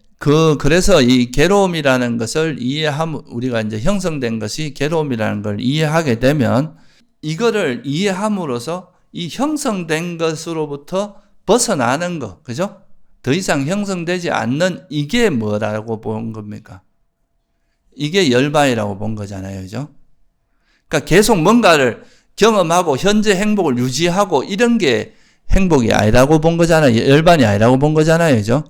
그래서 이 괴로움이라는 것을 이해하면, 우리가 이제 형성된 것이 괴로움이라는 걸 이해하게 되면 이거를 이해함으로써 이 형성된 것으로부터 벗어나는 거, 그죠? 더 이상 형성되지 않는 이게 뭐라고 본 겁니까? 이게 열반이라고 본 거잖아요. 그죠? 그러니까 계속 뭔가를 경험하고 현재 행복을 유지하고 이런 게 행복이 아니라고 본 거잖아요. 열반이 아니라고 본 거잖아요. 그죠?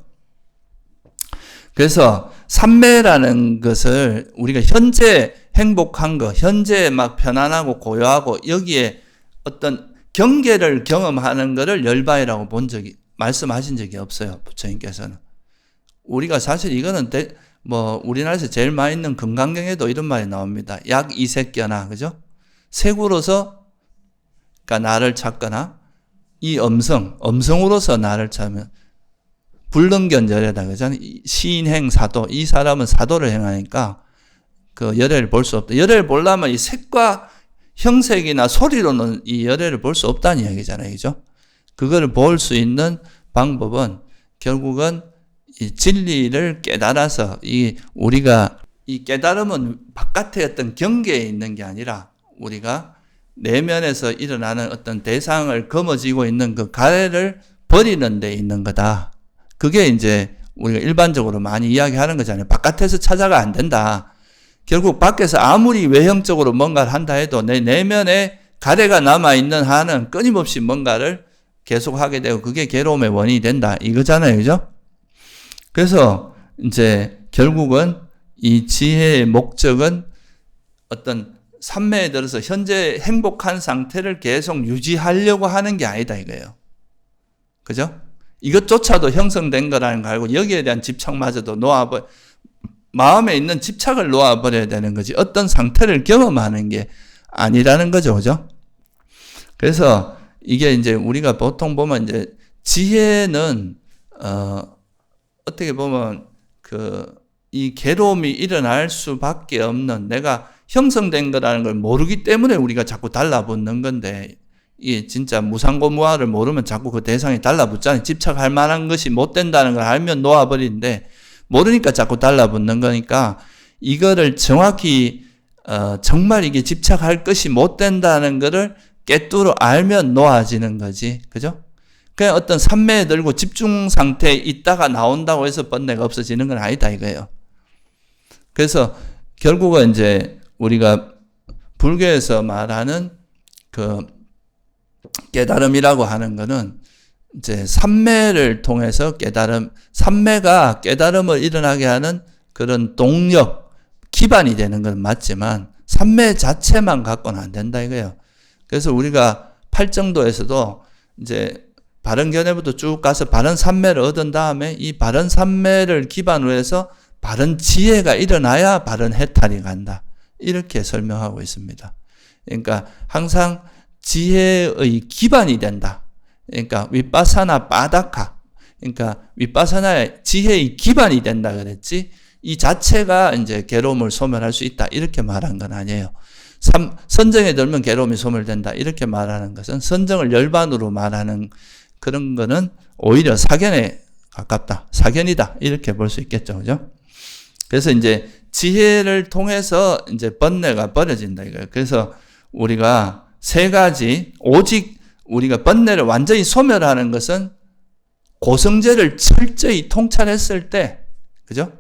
그래서 삼매라는 것을 우리가 현재 행복한 거, 현재 막 편안하고 고요하고 여기에 어떤 경계를 경험하는 거를 열반이라고 본 적이, 말씀하신 적이 없어요. 부처님께서는. 우리가 사실 이거는 우리나라에서 제일 많이 있는 금강경에도 이런 말이 나옵니다. 약 이색견화, 그죠? 색으로서, 그러니까 나를 찾거나, 이 음성으로서 나를 찾으면, 불능견열애다, 그죠? 시인행 사도, 이 사람은 사도를 행하니까, 그 열애를 볼 수 없다. 열애를 보려면 이 색과 형색이나 소리로는 이 열애를 볼 수 없다는 이야기잖아요, 그죠? 그거를 볼 수 있는 방법은 결국은 이 진리를 깨달아서 우리가 이 깨달음은 바깥의 어떤 경계에 있는 게 아니라 우리가 내면에서 일어나는 어떤 대상을 거머쥐고 있는 그 가래를 버리는 데 있는 거다. 그게 이제 우리가 일반적으로 많이 이야기하는 거잖아요. 바깥에서 찾아가 안 된다. 결국 밖에서 아무리 외형적으로 뭔가를 한다 해도 내 내면에 가래가 남아있는 한은 끊임없이 뭔가를 계속하게 되고 그게 괴로움의 원인이 된다. 이거잖아요. 그죠? 그래서 이제 결국은 이 지혜의 목적은 어떤 삼매에 들어서 현재 행복한 상태를 계속 유지하려고 하는 게 아니다 이거예요. 그죠? 이것조차도 형성된 거라는 거 알고 여기에 대한 집착마저도 마음에 있는 집착을 놓아버려야 되는 거지 어떤 상태를 경험하는 게 아니라는 거죠. 그죠? 그래서 이게 이제 우리가 보통 보면 이제 지혜는 어떻게 보면 이 괴로움이 일어날 수밖에 없는 내가 형성된 거라는 걸 모르기 때문에 우리가 자꾸 달라붙는 건데 이게 진짜 무상고무화를 모르면 자꾸 그 대상에 달라붙잖아요. 집착할 만한 것이 못 된다는 걸 알면 놓아버리는데 모르니까 자꾸 달라붙는 거니까 이거를 정확히 정말 이게 집착할 것이 못 된다는 거를 깨뚫어 알면 놓아지는 거지. 그죠? 그냥 어떤 삼매에 들고 집중 상태에 있다가 나온다고 해서 번뇌가 없어지는 건 아니다 이거예요. 그래서 결국은 이제 우리가 불교에서 말하는 그 깨달음이라고 하는 거는 이제 삼매를 통해서 삼매가 깨달음을 일어나게 하는 그런 동력, 기반이 되는 건 맞지만 삼매 자체만 갖고는 안 된다 이거예요. 그래서 우리가 팔정도에서도 이제 바른견해부터 쭉 가서 바른 삼매를 얻은 다음에 이 바른 삼매를 기반으로 해서 바른 지혜가 일어나야 바른 해탈이 간다. 이렇게 설명하고 있습니다. 그러니까 항상 지혜의 기반이 된다. 그러니까 윗바사나 바다카. 그러니까 윗바사나의 지혜의 기반이 된다 그랬지. 이 자체가 이제 괴로움을 소멸할 수 있다. 이렇게 말한 건 아니에요. 선정에 들면 괴로움이 소멸된다. 이렇게 말하는 것은 선정을 열반으로 말하는 그런 거는 오히려 사견에 가깝다. 사견이다. 이렇게 볼 수 있겠죠. 그죠? 그래서 이제 지혜를 통해서 이제 번뇌가 버려진다 이거예요. 그래서 우리가 세 가지, 오직 우리가 번뇌를 완전히 소멸하는 것은 고성제를 철저히 통찰했을 때, 그죠?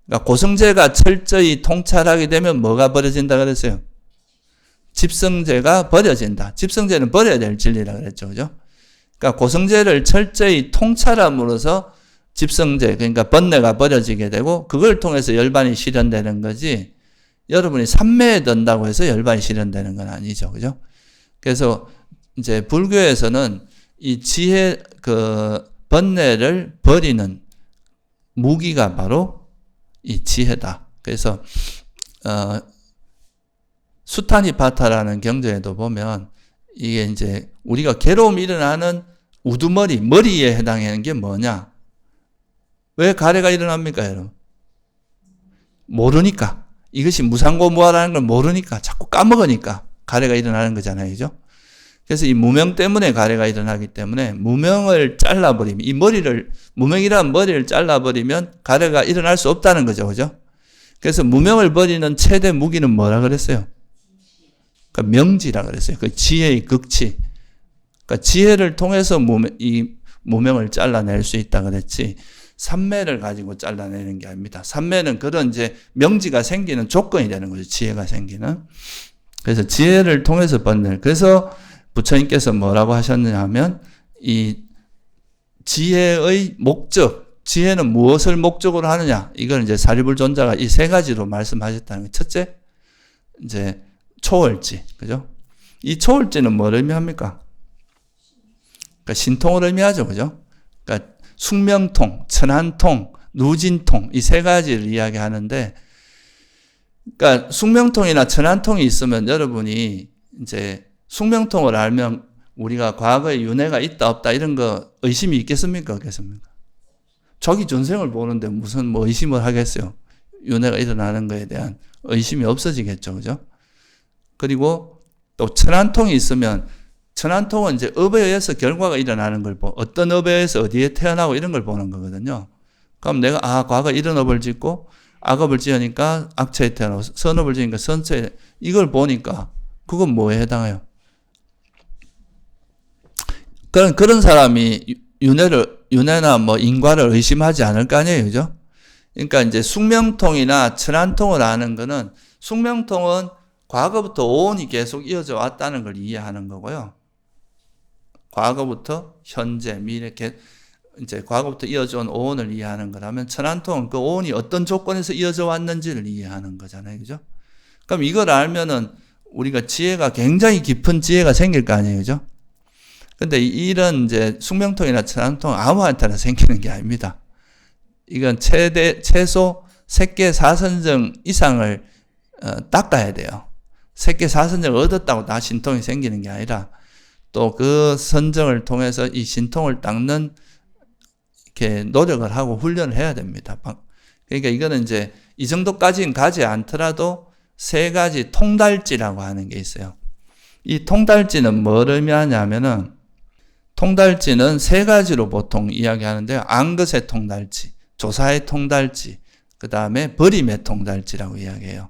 그러니까 고성제가 철저히 통찰하게 되면 뭐가 버려진다 그랬어요? 집성제가 버려진다. 집성제는 버려야 될 진리라 그랬죠. 그죠? 그러니까 고성제를 철저히 통찰함으로써 집성제, 그러니까 번뇌가 버려지게 되고 그걸 통해서 열반이 실현되는 거지, 여러분이 삼매에 든다고 해서 열반이 실현되는 건 아니죠. 그죠? 그래서 이제 불교에서는 이 지혜, 번뇌를 버리는 무기가 바로 이 지혜다. 그래서, 수타니파타라는 경전에도 보면 이게 이제 우리가 괴로움이 일어나는 우두머리, 머리에 해당하는 게 뭐냐? 왜 가래가 일어납니까, 여러분? 모르니까. 이것이 무상고무아라는 걸 모르니까, 자꾸 까먹으니까 가래가 일어나는 거잖아요. 그죠? 그래서 이 무명 때문에 가래가 일어나기 때문에 무명을 잘라버리면, 무명이란 머리를 잘라버리면 가래가 일어날 수 없다는 거죠. 그죠? 그래서 무명을 버리는 최대 무기는 뭐라 그랬어요? 그러니까 명지라 그랬어요. 그 지혜의 극치. 그러니까 지혜를 통해서 이 무명을 잘라낼 수 있다 그랬지, 삼매를 가지고 잘라내는 게 아닙니다. 삼매는 그런 이제 명지가 생기는 조건이 되는 거죠. 지혜가 생기는. 그래서 지혜를 통해서 번뇌. 그래서 부처님께서 뭐라고 하셨느냐 하면, 이 지혜의 목적, 지혜는 무엇을 목적으로 하느냐, 이걸 이제 사리불존자가 이 세 가지로 말씀하셨다는 거예요. 첫째, 이제 초월지, 그죠? 이 초월지는 뭘 의미합니까? 그러니까 신통을 의미하죠, 그죠? 그러니까 숙명통, 천한통, 누진통, 이 세 가지를 이야기하는데, 그러니까 숙명통이나 천한통이 있으면 여러분이 이제 숙명통을 알면 우리가 과거에 윤회가 있다 없다 이런 거 의심이 있겠습니까? 없겠습니까? 자기 전생을 보는데 무슨 뭐 의심을 하겠어요? 윤회가 일어나는 거에 대한 의심이 없어지겠죠, 그죠? 그리고 또 천한통이 있으면, 천한통은 이제 업에 의해서 결과가 일어나는 걸 어떤 업에 의해서 어디에 태어나고 이런 걸 보는 거거든요. 그럼 내가 과거 이런 업을 짓고 악업을 지으니까 악처에 태어나고 선업을 지으니까 선처에, 이걸 보니까 그건 뭐에 해당해요? 그런 사람이 윤회나 뭐 인과를 의심하지 않을 거 아니에요, 그죠? 그러니까 이제 숙명통이나 천한통을 아는 거는, 숙명통은 과거부터 오온이 계속 이어져 왔다는 걸 이해하는 거고요. 과거부터 현재, 미래, 이제 과거부터 이어져 온 오온을 이해하는 거라면, 천한통은 그 오온이 어떤 조건에서 이어져 왔는지를 이해하는 거잖아요, 그죠? 그럼 이걸 알면은 우리가 지혜가, 굉장히 깊은 지혜가 생길 거 아니에요, 그죠? 근데 이런 이제 숙명통이나 천한통은 아무한테나 생기는 게 아닙니다. 이건 최소 색계 사선정 이상을 닦아야 돼요. 색계 사선정을 얻었다고 다 신통이 생기는 게 아니라, 또 그 선정을 통해서 이 신통을 닦는 이렇게 노력을 하고 훈련을 해야 됩니다. 그러니까 이거는 이제 이 정도까지는 가지 않더라도 세 가지 통달지라고 하는 게 있어요. 이 통달지는 뭘 의미하냐면은, 통달지는 세 가지로 보통 이야기하는데요. 안것의 통달지, 조사의 통달지, 그 다음에 버림의 통달지라고 이야기해요.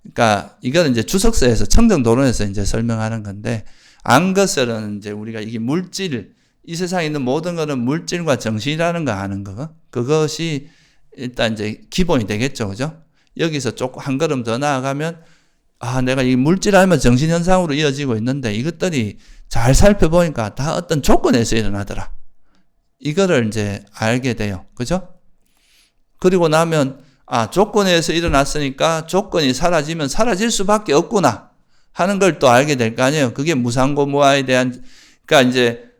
그러니까 이거는 이제 주석서에서, 청정도론에서 이제 설명하는 건데, 안것은 이제 우리가 이게 물질, 이 세상에 있는 모든 것은 물질과 정신이라는 거 아는 거, 그것이 일단 이제 기본이 되겠죠, 그죠? 여기서 조금 한 걸음 더 나아가면, 내가 이 물질 알면 정신 현상으로 이어지고 있는데 이것들이 잘 살펴보니까 다 어떤 조건에서 일어나더라. 이거를 이제 알게 돼요. 그죠? 그리고 나면, 조건에서 일어났으니까 조건이 사라지면 사라질 수밖에 없구나 하는 걸 또 알게 될 거 아니에요. 그게 무상고무아에 대한, 그러니까 이제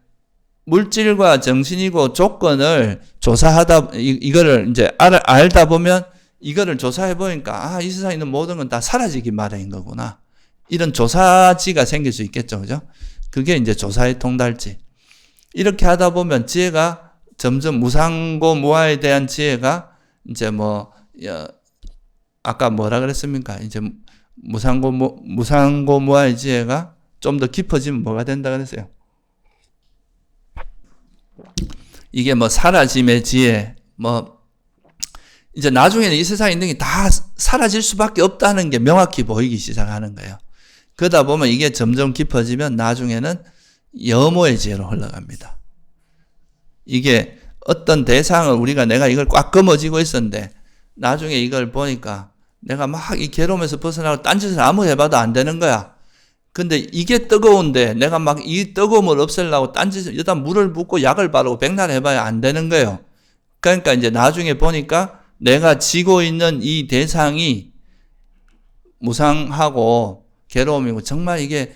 물질과 정신이고 조건을 조사하다, 이거를 이제 알다 보면, 이거를 조사해 보니까 이 세상에 있는 모든 건 다 사라지기 마련인 거구나. 이런 조사지가 생길 수 있겠죠, 그죠? 그게 이제 조사의 통달지. 이렇게 하다 보면 지혜가 점점, 무상고무아에 대한 지혜가 이제 아까 뭐라 그랬습니까? 이제 무상고무아의 지혜가 좀 더 깊어지면 뭐가 된다 그랬어요? 이게 사라짐의 지혜, 이제 나중에는 이 세상에 있는 게 다 사라질 수밖에 없다는 게 명확히 보이기 시작하는 거예요. 그러다 보면 이게 점점 깊어지면 나중에는 여모의 지혜로 흘러갑니다. 이게 어떤 대상을 내가 이걸 꽉 검어쥐고 있었는데 나중에 이걸 보니까 내가 막 이 괴로움에서 벗어나고 딴짓을 아무 해봐도 안 되는 거야. 근데 이게 뜨거운데 내가 막 이 뜨거움을 없애려고 딴짓을 일단 물을 붓고 약을 바르고 백날 해봐야 안 되는 거예요. 그러니까 이제 나중에 보니까 내가 지고 있는 이 대상이 무상하고 괴로움이고 정말 이게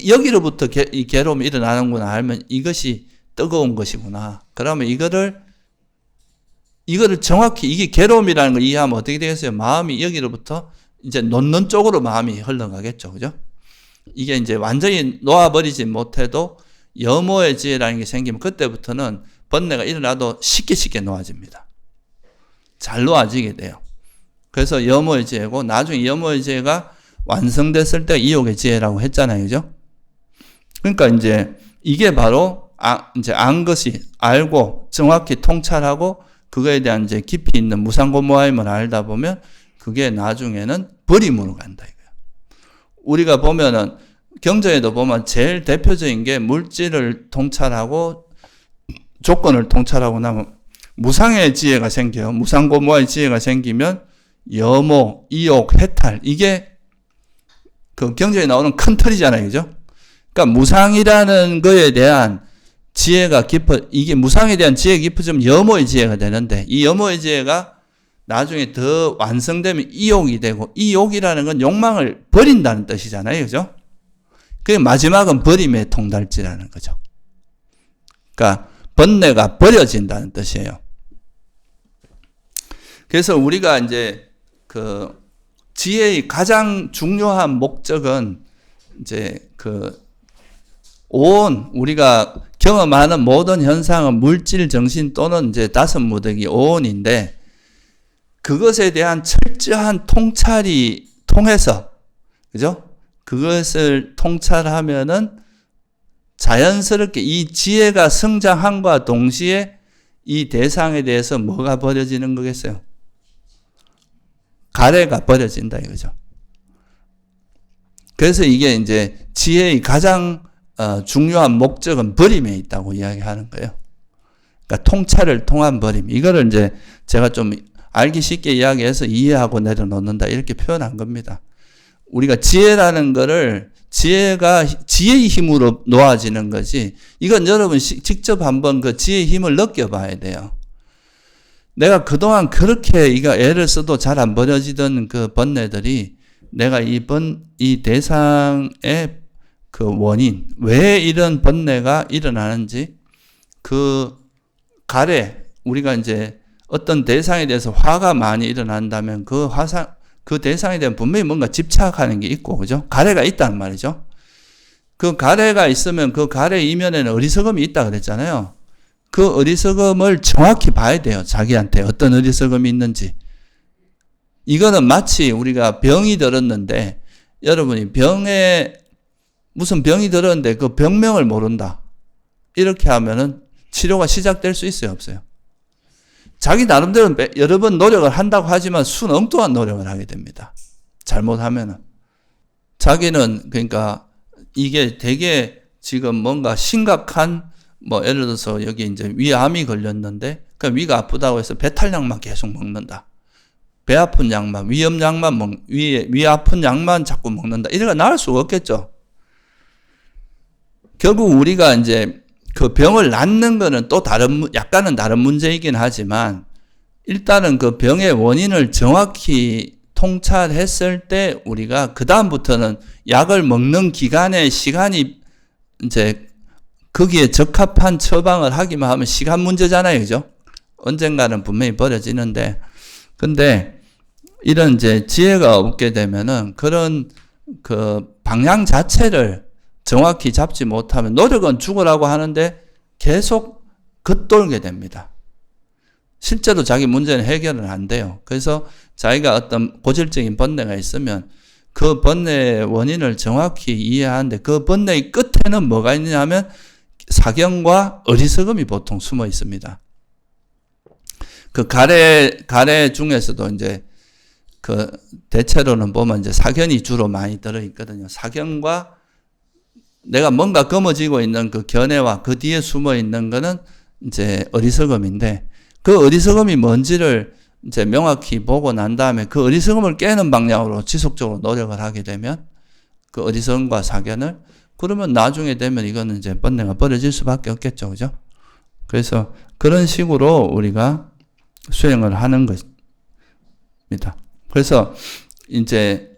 여기로부터 이 괴로움이 일어나는구나 알면 이것이 뜨거운 것이구나. 그러면 이거를 정확히 이게 괴로움이라는 걸 이해하면 어떻게 되겠어요? 마음이 여기로부터 이제 놓는 쪽으로 마음이 흘러가겠죠. 그죠? 이게 이제 완전히 놓아버리지 못해도 염호의 지혜라는 게 생기면 그때부터는 번뇌가 일어나도 쉽게 놓아집니다. 잘 놓아지게 돼요. 그래서 염호의 지혜고 나중에 염호의 지혜가 완성됐을 때 이욕의 지혜라고 했잖아요. 그죠? 그러니까 이제 이게 바로 이제 안 것이 알고 정확히 통찰하고 그거에 대한 이제 깊이 있는 무상고무하임을 알다 보면 그게 나중에는 버림으로 간다 이거야. 우리가 보면은 경전에도 보면 제일 대표적인 게 물질을 통찰하고 조건을 통찰하고 나면 무상의 지혜가 생겨요. 무상고무의 지혜가 생기면 염호, 이욕, 해탈 이게 그 경전에 나오는 큰 틀이잖아요. 그죠? 그러니까 무상이라는 거에 대한 지혜가 이게 무상에 대한 지혜가 깊어지면 염호의 지혜가 되는데 이 염호의 지혜가 나중에 더 완성되면 이욕이 되고 이욕이라는 건 욕망을 버린다는 뜻이잖아요. 그죠? 그게 마지막은 버림의 통달지라는 거죠. 그러니까 번뇌가 버려진다는 뜻이에요. 그래서 우리가 이제 그 지혜의 가장 중요한 목적은 이제 우리가 경험하는 모든 현상은 물질, 정신 또는 이제 다섯 무더기 오온인데 그것에 대한 철저한 통찰이 통해서 그죠? 그것을 통찰하면은 자연스럽게 이 지혜가 성장함과 동시에 이 대상에 대해서 뭐가 버려지는 거겠어요? 가래가 버려진다 이거죠. 그래서 이게 이제 지혜의 가장 중요한 목적은 버림에 있다고 이야기하는 거예요. 그러니까 통찰을 통한 버림. 이거를 이제 제가 좀 알기 쉽게 이야기해서 이해하고 내려놓는다 이렇게 표현한 겁니다. 우리가 지혜라는 거를 지혜가 지혜의 힘으로 놓아지는 거지. 이건 여러분 직접 한번 그 지혜의 힘을 느껴봐야 돼요. 내가 그동안 그렇게 애를 써도 잘 안 버려지던 그 번뇌들이 내가 이 대상의 그 원인, 왜 이런 번뇌가 일어나는지 그 우리가 이제 어떤 대상에 대해서 화가 많이 일어난다면 그 대상에 대한 분명히 뭔가 집착하는 게 있고, 그죠? 가래가 있단 말이죠. 그 가래가 있으면 그 가래 이면에는 어리석음이 있다 그랬잖아요. 그 어리석음을 정확히 봐야 돼요. 자기한테 어떤 어리석음이 있는지. 이거는 마치 우리가 병이 들었는데 여러분이 무슨 병이 들었는데 그 병명을 모른다. 이렇게 하면은 치료가 시작될 수 있어요, 없어요? 자기 나름대로 여러 번 노력을 한다고 하지만 엉뚱한 노력을 하게 됩니다. 잘못하면은. 자기는 그러니까 이게 되게 지금 뭔가 심각한 예를 들어서 여기 이제 위암이 걸렸는데 그 위가 아프다고 해서 배탈약만 계속 먹는다. 배 아픈 약만, 위염약만 위 아픈 약만 자꾸 먹는다. 이래가 나을 수가 없겠죠. 결국 우리가 이제 그 병을 낫는 거는 또 약간은 다른 문제이긴 하지만 일단은 그 병의 원인을 정확히 통찰했을 때 우리가 그다음부터는 약을 먹는 기간의 시간이 이제 거기에 적합한 처방을 하기만 하면 시간 문제잖아요. 그죠? 언젠가는 분명히 버려지는데 근데 이런 이제 지혜가 없게 되면은 그런 그 방향 자체를 정확히 잡지 못하면 노력은 죽으라고 하는데 계속 겉돌게 됩니다. 실제로 자기 문제는 해결은 안 돼요. 그래서 자기가 어떤 고질적인 번뇌가 있으면 그 번뇌의 원인을 정확히 이해하는데 그 번뇌의 끝에는 뭐가 있느냐 하면 사경과 어리석음이 보통 숨어 있습니다. 그 가래 중에서도 이제 그 대체로는 보면 이제 사견이 주로 많이 들어 있거든요. 사견과 내가 뭔가 검어지고 있는 그 견해와 그 뒤에 숨어 있는 거는 이제 어리석음인데, 그 어리석음이 뭔지를 이제 명확히 보고 난 다음에 그 어리석음을 깨는 방향으로 지속적으로 노력을 하게 되면, 그 어리석음과 사견을, 그러면 나중에 되면 이거는 이제 번뇌가 버려질 수밖에 없겠죠. 그죠? 그래서 그런 식으로 우리가 수행을 하는 것입니다. 그래서 이제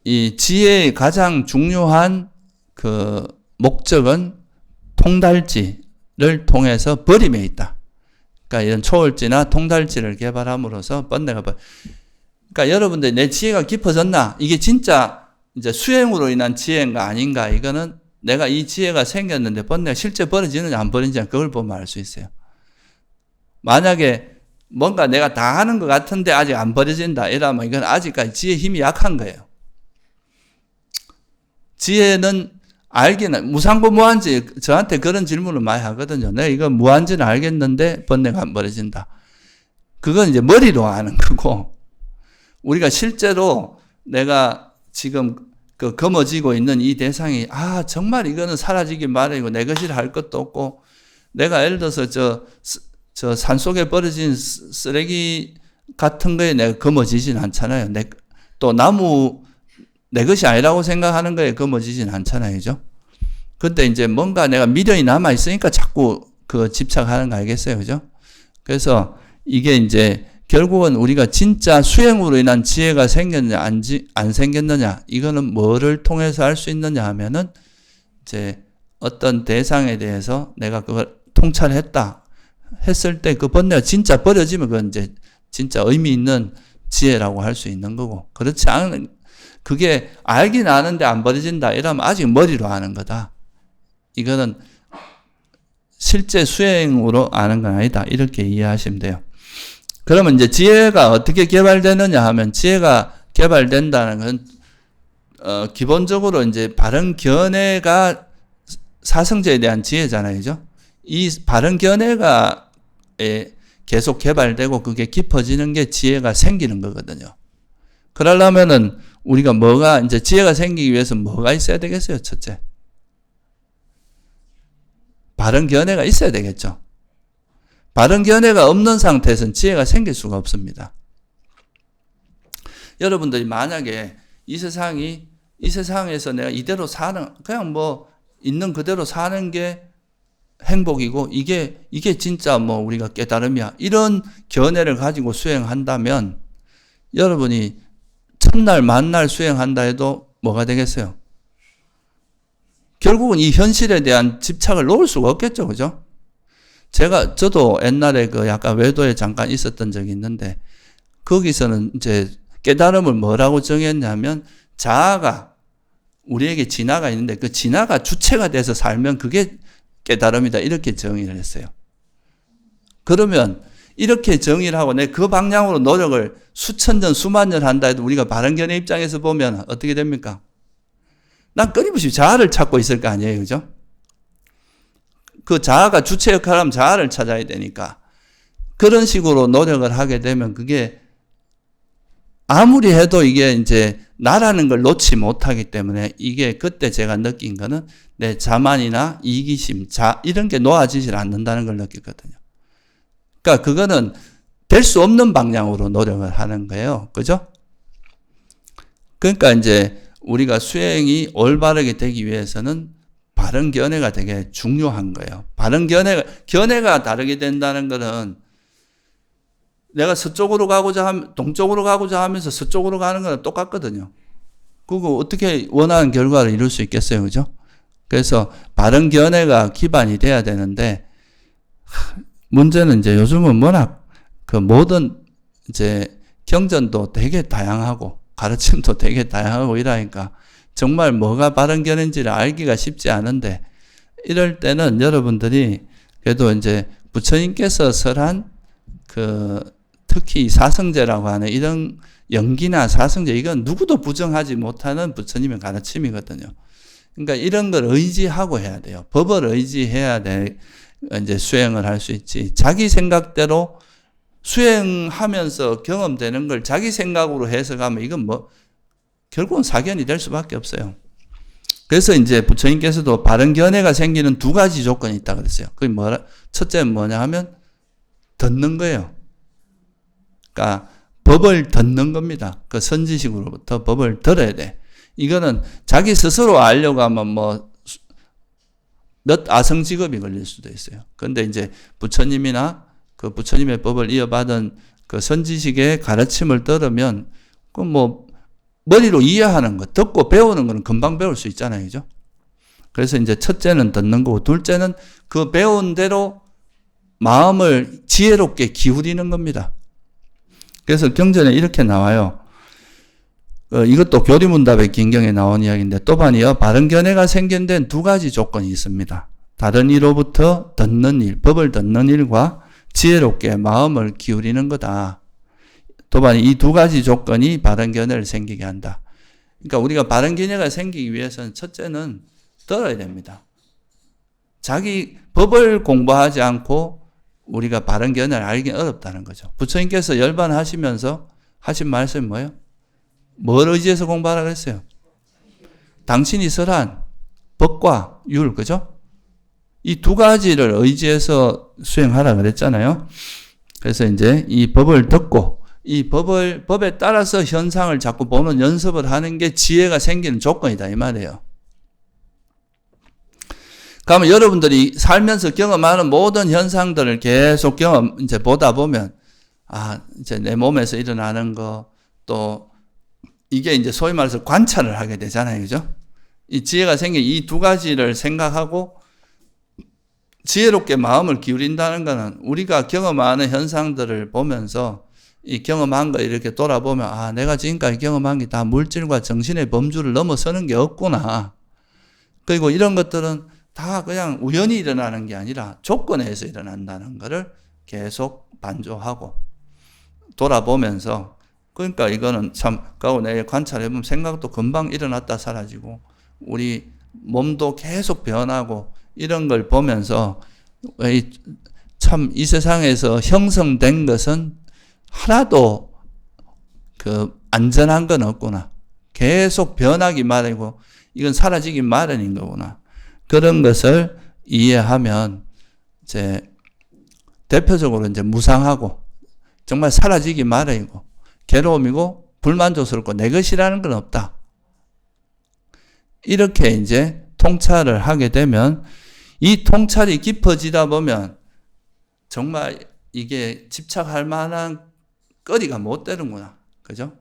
이 지혜의 가장 중요한 그 목적은 통달지를 통해서 버림에 있다. 그러니까 이런 초월지나 통달지를 개발함으로써 번뇌가 그러니까 여러분들 내 지혜가 깊어졌나? 이게 진짜 이제 수행으로 인한 지혜인가 아닌가? 이거는 내가 이 지혜가 생겼는데 번뇌가 실제 버려지느냐 안 버리느냐 그걸 보면 알 수 있어요. 만약에 뭔가 내가 다 하는 것 같은데 아직 안 버려진다 이러면 이건 아직까지 지혜 힘이 약한 거예요. 지혜는 알기는 무상고 무한지 저한테 그런 질문을 많이 하거든요. 내가 이거 무한지는 알겠는데 번뇌가 안 버려진다. 그건 이제 머리로 아는 거고, 우리가 실제로 내가 지금 그 검어지고 있는 이 대상이 정말 이거는 사라지기 마련이고 내 것이라 할 것도 없고, 내가 예를 들어서 저 산속에 버려진 쓰레기 같은 거에 내가 검어지진 않잖아요. 또 나무 내 것이 아니라고 생각하는 거에 검어지진 않잖아요. 그죠? 근데 이제 뭔가 내가 미련이 남아있으니까 자꾸 그 집착하는 거 알겠어요. 그죠? 그래서 이게 이제 결국은 우리가 진짜 수행으로 인한 지혜가 생겼느냐, 안 생겼느냐, 이거는 뭐를 통해서 할 수 있느냐 하면은 이제 어떤 대상에 대해서 내가 그걸 통찰했다 했을 때 그 번뇌가 진짜 버려지면 그건 이제 진짜 의미 있는 지혜라고 할 수 있는 거고, 그렇지 않은, 그게 알긴 아는데 안 버려진다 이러면 아직 머리로 아는 거다. 이거는 실제 수행으로 아는 건 아니다. 이렇게 이해하시면 돼요. 그러면 이제 지혜가 어떻게 개발되느냐 하면, 지혜가 개발된다는 건 기본적으로 이제 바른 견해가 사성제에 대한 지혜잖아요. 그죠? 이 바른 견해가 계속 개발되고 그게 깊어지는 게 지혜가 생기는 거거든요. 그러려면은 우리가 이제 지혜가 생기기 위해서 뭐가 있어야 되겠어요? 첫째, 바른 견해가 있어야 되겠죠. 바른 견해가 없는 상태에서는 지혜가 생길 수가 없습니다. 여러분들이 만약에 이 세상에서 내가 이대로 그냥 있는 그대로 사는 게 행복이고, 이게 진짜 우리가 깨달음이야, 이런 견해를 가지고 수행한다면, 여러분이 첫날 만날 수행한다 해도 뭐가 되겠어요? 결국은 이 현실에 대한 집착을 놓을 수가 없겠죠. 그죠? 저도 옛날에 약간 외도에 잠깐 있었던 적이 있는데, 거기서는 이제 깨달음을 뭐라고 정했냐면, 자아가 우리에게 진화가 있는데 그 진화가 주체가 돼서 살면 그게 깨달음이다, 이렇게 정의를 했어요. 그러면 이렇게 정의를 하고 내 그 방향으로 노력을 수천 년, 수만 년 한다 해도 우리가 바른 견해 입장에서 보면 어떻게 됩니까? 난 끊임없이 자아를 찾고 있을 거 아니에요. 그죠? 그 자아가 주체 역할을 하면 자아를 찾아야 되니까, 그런 식으로 노력을 하게 되면 그게 아무리 해도 이게 이제 나라는 걸 놓지 못하기 때문에, 이게 그때 제가 느낀 거는 내 자만이나 이기심, 이런 게 놓아지질 않는다는 걸 느꼈거든요. 그러니까 그거는 될 수 없는 방향으로 노력을 하는 거예요. 그죠? 그러니까 이제 우리가 수행이 올바르게 되기 위해서는 바른 견해가 되게 중요한 거예요. 바른 견해가 다르게 된다는 것은, 내가 동쪽으로 가고자 하면서 서쪽으로 가는 거는 똑같거든요. 그거 어떻게 원하는 결과를 이룰 수 있겠어요. 그죠? 그래서 바른 견해가 기반이 돼야 되는데, 문제는 이제 요즘은 워낙 모든 이제 경전도 되게 다양하고 가르침도 되게 다양하고 이러니까 정말 뭐가 바른 견해인지를 알기가 쉽지 않은데, 이럴 때는 여러분들이 그래도 이제 부처님께서 설한 특히 사성제라고 하는 이런 연기나 사성제, 이건 누구도 부정하지 못하는 부처님의 가르침이거든요. 그러니까 이런 걸 의지하고 해야 돼요. 법을 의지해야 이제 수행을 할 수 있지. 자기 생각대로 수행하면서 경험되는 걸 자기 생각으로 해석하면 이건 결국은 사견이 될 수밖에 없어요. 그래서 이제 부처님께서도 바른 견해가 생기는 두 가지 조건이 있다 그랬어요. 그게 뭐라, 첫째는 뭐냐 하면 듣는 거예요. 그러니까 법을 듣는 겁니다. 그 선지식으로부터 법을 들어야 돼. 이거는 자기 스스로 알려고 하면 뭐 몇 아성직업이 걸릴 수도 있어요. 그런데 이제 부처님이나 그 부처님의 법을 이어받은 그 선지식의 가르침을 들으면 그 뭐 머리로 이해하는 거, 듣고 배우는 거는 금방 배울 수 있잖아요. 그죠? 그래서 이제 첫째는 듣는 거고, 둘째는 그 배운 대로 마음을 지혜롭게 기울이는 겁니다. 그래서 경전에 이렇게 나와요. 이것도 교리문답의 긴경에 나온 이야기인데, 또반이요, 바른 견해가 생긴 데는 두 가지 조건이 있습니다. 다른 이로부터 듣는 일, 법을 듣는 일과 지혜롭게 마음을 기울이는 거다. 또한 이 두 가지 조건이 바른 견해를 생기게 한다. 그러니까 우리가 바른 견해가 생기기 위해서는 첫째는 들어야 됩니다. 자기 법을 공부하지 않고 우리가 바른 견해를 알기 어렵다는 거죠. 부처님께서 열반하시면서 하신 말씀이 뭐예요? 뭘 의지해서 공부하라 그랬어요? 당신이 설한 법과 율, 그죠? 이 두 가지를 의지해서 수행하라 그랬잖아요. 그래서 이제 이 법을 듣고 이 법에 따라서 현상을 자꾸 보는 연습을 하는 게 지혜가 생기는 조건이다, 이 말이에요. 그러면 여러분들이 살면서 경험하는 모든 현상들을 계속 이제 보다 보면, 이제 내 몸에서 일어나는 거, 또, 이게 이제 소위 말해서 관찰을 하게 되잖아요. 그죠? 이 지혜가 생긴 이 두 가지를 생각하고, 지혜롭게 마음을 기울인다는 것은 우리가 경험하는 현상들을 보면서 이 경험한 거 이렇게 돌아보면, 내가 지금까지 경험한 게 다 물질과 정신의 범주를 넘어서는 게 없구나. 그리고 이런 것들은 다 그냥 우연히 일어나는 게 아니라 조건에 의해서 일어난다는 것을 계속 반조하고 돌아보면서, 그러니까 이거는 참, 내 관찰해보면 생각도 금방 일어났다 사라지고, 우리 몸도 계속 변하고, 이런 걸 보면서, 참 이 세상에서 형성된 것은 하나도 안전한 건 없구나. 계속 변하기 마련이고, 이건 사라지기 마련인 거구나. 그런 것을 이해하면, 이제, 대표적으로 이제 무상하고, 정말 사라지기 마련이고, 괴로움이고, 불만족스럽고, 내 것이라는 건 없다. 이렇게 이제 통찰을 하게 되면, 이 통찰이 깊어지다 보면, 정말 이게 집착할 만한 거리가 못 되는구나. 그죠?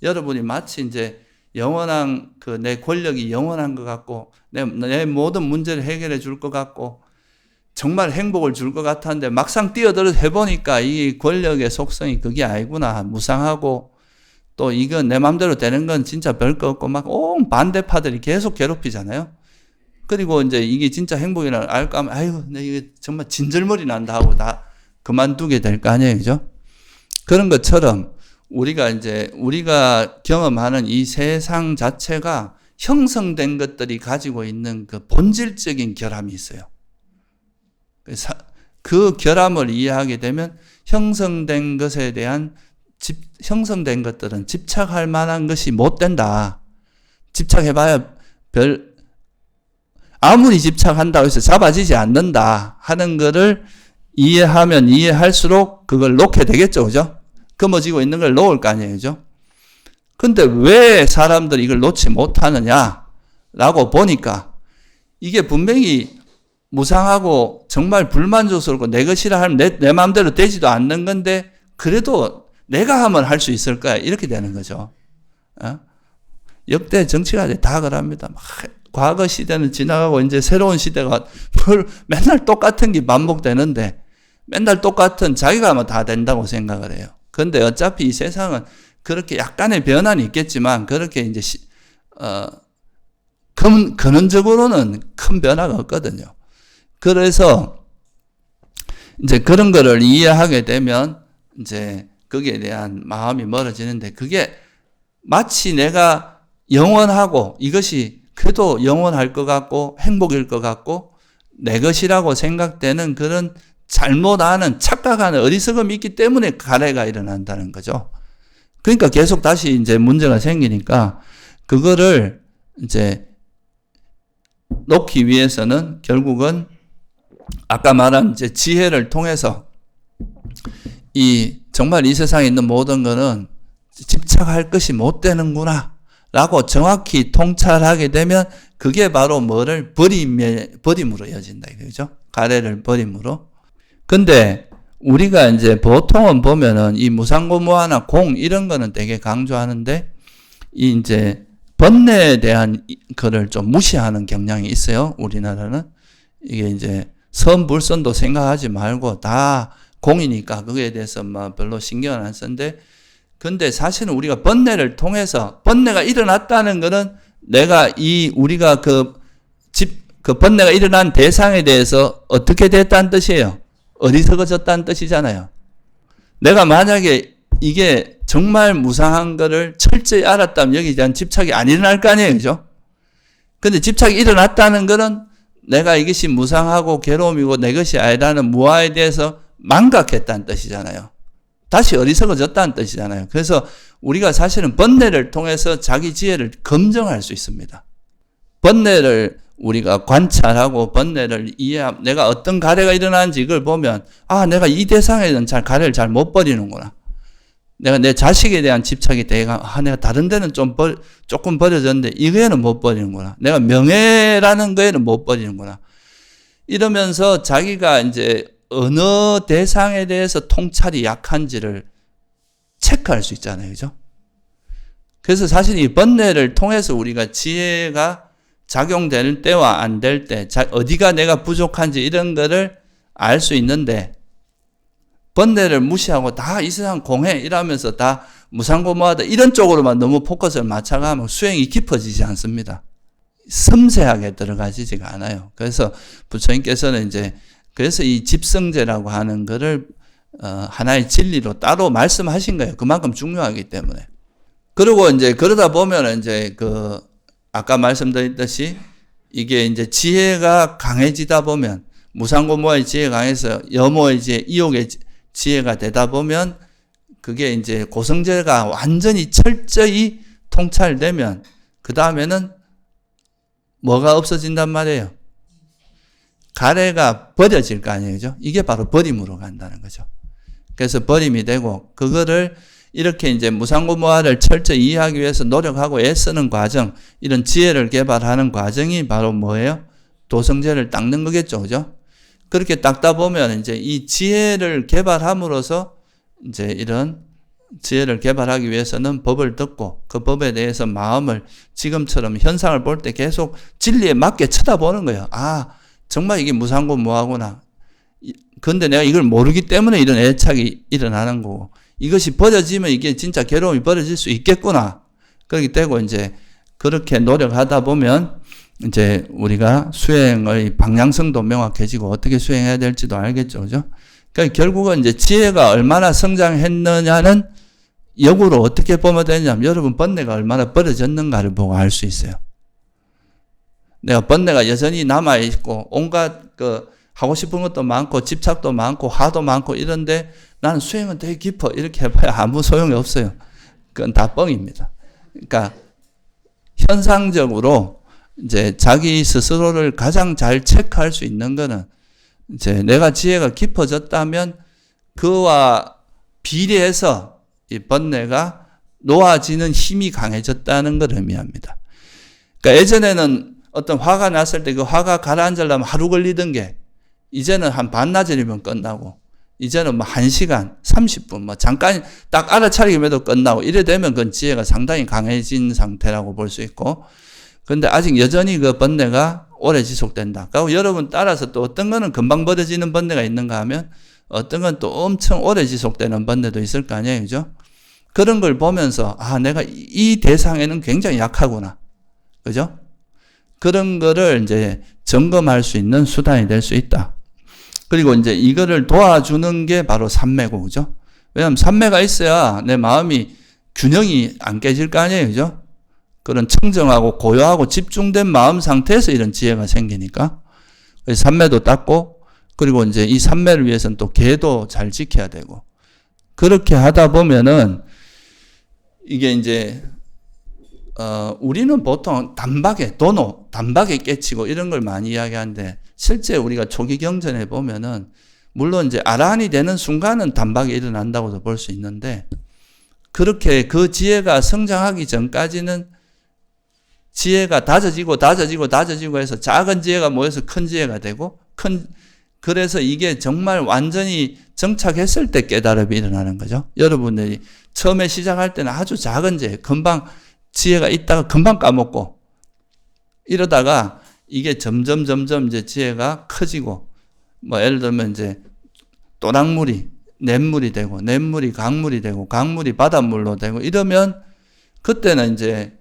여러분이 마치 이제 영원한 내 권력이 영원한 것 같고, 내 모든 문제를 해결해 줄 것 같고, 정말 행복을 줄 것 같았는데 막상 뛰어들어서 해보니까 이 권력의 속성이 그게 아니구나. 무상하고, 또 이건 내 마음대로 되는 건 진짜 별거 없고, 막 온 반대파들이 계속 괴롭히잖아요. 그리고 이제 이게 진짜 행복이라 알까 하면, 이게 정말 진절머리 난다 하고 다 그만두게 될 거 아니에요. 그죠? 그런 것처럼 우리가 경험하는 이 세상 자체가 형성된 것들이 가지고 있는 그 본질적인 결함이 있어요. 그 결함을 이해하게 되면 형성된 것에 대한 형성된 것들은 집착할 만한 것이 못 된다. 집착해봐야 아무리 집착한다고 해서 잡아지지 않는다 하는 것을 이해하면 이해할수록 그걸 놓게 되겠죠. 그죠? 금어지고 있는 걸 놓을 거 아니에요. 그죠? 근데 왜 사람들이 이걸 놓지 못하느냐라고 보니까 이게 분명히 무상하고 정말 불만족스럽고 내 것이라 하면 내 마음대로 되지도 않는 건데 그래도 내가 하면 할 수 있을 거야. 이렇게 되는 거죠. 역대 정치가들이 다 그럽니다. 과거 시대는 지나가고 이제 새로운 시대가 맨날 똑같은 게 반복되는데 맨날 똑같은 자기가 하면 다 된다고 생각을 해요. 그런데 어차피 이 세상은 그렇게 약간의 변화는 있겠지만 그렇게 이제 근원적으로는 큰 변화가 없거든요. 그래서 이제 그런 거를 이해하게 되면 이제 거기에 대한 마음이 멀어지는데 그게 마치 내가 영원하고 이것이 그래도 영원할 것 같고 행복일 것 같고 내 것이라고 생각되는 그런 잘못 아는 착각하는 어리석음이 있기 때문에 가래가 일어난다는 거죠. 그러니까 계속 다시 이제 문제가 생기니까 그거를 이제 놓기 위해서는 결국은 아까 말한 이제 지혜를 통해서 정말 이 세상에 있는 모든 거는 집착할 것이 못 되는구나 라고 정확히 통찰하게 되면 그게 바로 뭐를 버림으로 이어진다 이거죠. 가래를 버림으로. 근데 우리가 이제 보통은 보면은 이 무상고무화나 공 이런 거는 되게 강조하는데 이 이제 번뇌에 대한 거를 좀 무시하는 경향이 있어요. 우리나라는. 이게 이제 선불선도 생각하지 말고 다 공이니까 그거에 대해서 뭐 별로 신경을 안 쓰는데, 근데 사실은 우리가 번뇌를 통해서 번뇌가 일어났다는 거는 내가 우리가 그 번뇌가 일어난 대상에 대해서 어떻게 됐다는 뜻이에요. 어리석어졌다는 뜻이잖아요. 내가 만약에 이게 정말 무상한 거를 철저히 알았다면 여기에 대한 집착이 안 일어날 거 아니에요. 그죠? 근데 집착이 일어났다는 거는 내가 이것이 무상하고 괴로움이고 내 것이 아니라는 무아에 대해서 망각했다는 뜻이잖아요. 다시 어리석어졌다는 뜻이잖아요. 그래서 우리가 사실은 번뇌를 통해서 자기 지혜를 검증할 수 있습니다. 번뇌를 우리가 관찰하고 번뇌를 내가 어떤 가래가 일어나는지 이걸 보면 내가 이 대상에는 가래를 잘 못 버리는구나. 내가 내 자식에 대한 집착이 내가 다른 데는 조금 버려졌는데 이거에는 못 버리는구나. 내가 명예라는 거에는 못 버리는구나. 이러면서 자기가 이제 어느 대상에 대해서 통찰이 약한지를 체크할 수 있잖아요. 그죠? 그래서 사실 이 번뇌를 통해서 우리가 지혜가 작용될 때와 안 될 때, 어디가 내가 부족한지 이런 거를 알 수 있는데, 번뇌를 무시하고 다 이 세상 공해 이러면서 다 무상고무하다 이런 쪽으로만 너무 포커스를 맞춰가면 수행이 깊어지지 않습니다. 섬세하게 들어가지지가 않아요. 그래서 부처님께서는 그래서 이 집성제라고 하는 거를 하나의 진리로 따로 말씀하신 거예요. 그만큼 중요하기 때문에. 그리고 그러다 보면 아까 말씀드렸듯이 이게 지혜가 강해지다 보면 무상고무의 지혜가 강해서 염오의 지혜, 이옥의 지혜가 되다 보면 그게 고성제가 완전히 철저히 통찰되면 그 다음에는 뭐가 없어진단 말이에요? 가래가 버려질 거 아니에요. 그죠? 이게 바로 버림으로 간다는 거죠. 그래서 버림이 되고 그거를 이렇게 무상고무화를 철저히 이해하기 위해서 노력하고 애쓰는 과정, 이런 지혜를 개발하는 과정이 바로 뭐예요? 도성제를 닦는 거겠죠. 그죠? 그렇게 닦다 보면 이 지혜를 개발함으로써 이런 지혜를 개발하기 위해서는 법을 듣고 그 법에 대해서 마음을 지금처럼 현상을 볼 때 계속 진리에 맞게 쳐다보는 거예요. 정말 이게 무상고무화구나. 그런데 내가 이걸 모르기 때문에 이런 애착이 일어나는 거고, 이것이 버려지면 이게 진짜 괴로움이 버려질 수 있겠구나. 그렇게 되고 그렇게 노력하다 보면 우리가 수행의 방향성도 명확해지고 어떻게 수행해야 될지도 알겠죠. 그죠? 그러니까 결국은 지혜가 얼마나 성장했느냐는 역으로 어떻게 보면 되냐면 여러분 번뇌가 얼마나 버려졌는가를 보고 알 수 있어요. 내가 번뇌가 여전히 남아있고 온갖 하고 싶은 것도 많고 집착도 많고 화도 많고 이런데 나는 수행은 되게 깊어 이렇게 해봐야 아무 소용이 없어요. 그건 다 뻥입니다. 그러니까 현상적으로 자기 스스로를 가장 잘 체크할 수 있는 거는 내가 지혜가 깊어졌다면 그와 비례해서 이 번뇌가 놓아지는 힘이 강해졌다는 걸 의미합니다. 그러니까 예전에는 어떤 화가 났을 때 그 화가 가라앉으려면 하루 걸리던 게 이제는 한 반나절이면 끝나고, 이제는 1시간, 30분, 잠깐 딱 알아차리기만 해도 끝나고, 이래 되면 그건 지혜가 상당히 강해진 상태라고 볼 수 있고, 근데 아직 여전히 그 번뇌가 오래 지속된다. 그리고 여러분 따라서 또 어떤 거는 금방 버려지는 번뇌가 있는가 하면 어떤 건 또 엄청 오래 지속되는 번뇌도 있을 거 아니에요. 그죠? 그런 걸 보면서, 내가 이 대상에는 굉장히 약하구나. 그죠? 그런 거를 점검할 수 있는 수단이 될 수 있다. 그리고 이거를 도와주는 게 바로 삼매고, 그죠? 왜냐하면 삼매가 있어야 내 마음이 균형이 안 깨질 거 아니에요. 그죠? 그런 청정하고 고요하고 집중된 마음 상태에서 이런 지혜가 생기니까. 삼매도 닦고, 그리고 이 삼매를 위해서는 또 계도 잘 지켜야 되고. 그렇게 하다 보면은 이게 우리는 보통 단박에 깨치고 이런 걸 많이 이야기하는데, 실제 우리가 초기 경전에 보면은, 물론 이제 아란이 되는 순간은 단박에 일어난다고도 볼 수 있는데, 그렇게 그 지혜가 성장하기 전까지는 지혜가 다져지고 해서 작은 지혜가 모여서 큰 지혜가 되고, 그래서 이게 정말 완전히 정착했을 때 깨달음이 일어나는 거죠. 여러분들이 처음에 시작할 때는 아주 작은 지혜, 금방 지혜가 있다가 금방 까먹고, 이러다가 이게 점점 이제 지혜가 커지고, 뭐 예를 들면 이제 또랑물이 냇물이 되고, 냇물이 강물이 되고, 강물이 바닷물로 되고, 이러면 그때는 이제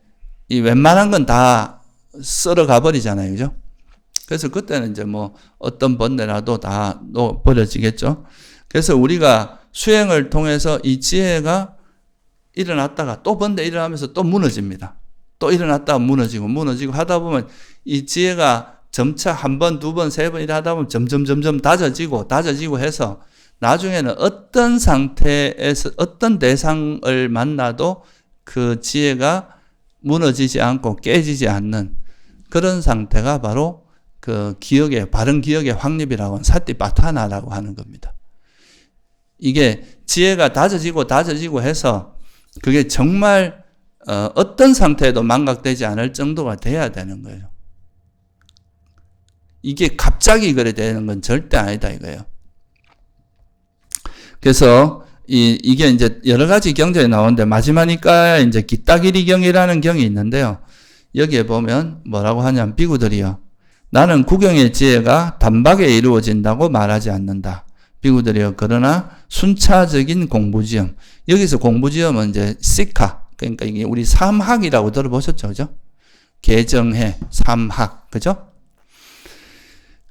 이 웬만한 건 다 썰어가 버리잖아요. 그죠? 그래서 그때는 이제 뭐 어떤 번뇌라도 다 버려지겠죠. 그래서 우리가 수행을 통해서 이 지혜가 일어났다가 또 번뇌 일어나면서 또 무너집니다. 또 일어났다가 무너지고 하다 보면 이 지혜가 점차 한 번, 두 번, 세 번 하다 보면 점점 다져지고 해서 나중에는 어떤 상태에서 어떤 대상을 만나도 그 지혜가 무너지지 않고 깨지지 않는 그런 상태가 바로 그 바른 기억의 확립이라고 하는 사티파타나라고 하는 겁니다. 이게 지혜가 다져지고 해서 그게 정말 어떤 상태에도 망각되지 않을 정도가 돼야 되는 거예요. 이게 갑자기 그래 되는 건 절대 아니다 이거예요. 그래서 이게 이제 여러 가지 경전에 나오는데, 마지막이니까 이제 기타기리경이라는 경이 있는데요. 여기에 보면 뭐라고 하냐면, 비구들이요, 나는 구경의 지혜가 단박에 이루어진다고 말하지 않는다. 비구들이요, 그러나 순차적인 공부지엄. 여기서 공부지엄은 이제 시카, 그러니까 이게 우리 삼학이라고 들어보셨죠, 그죠? 개정해, 삼학, 그죠?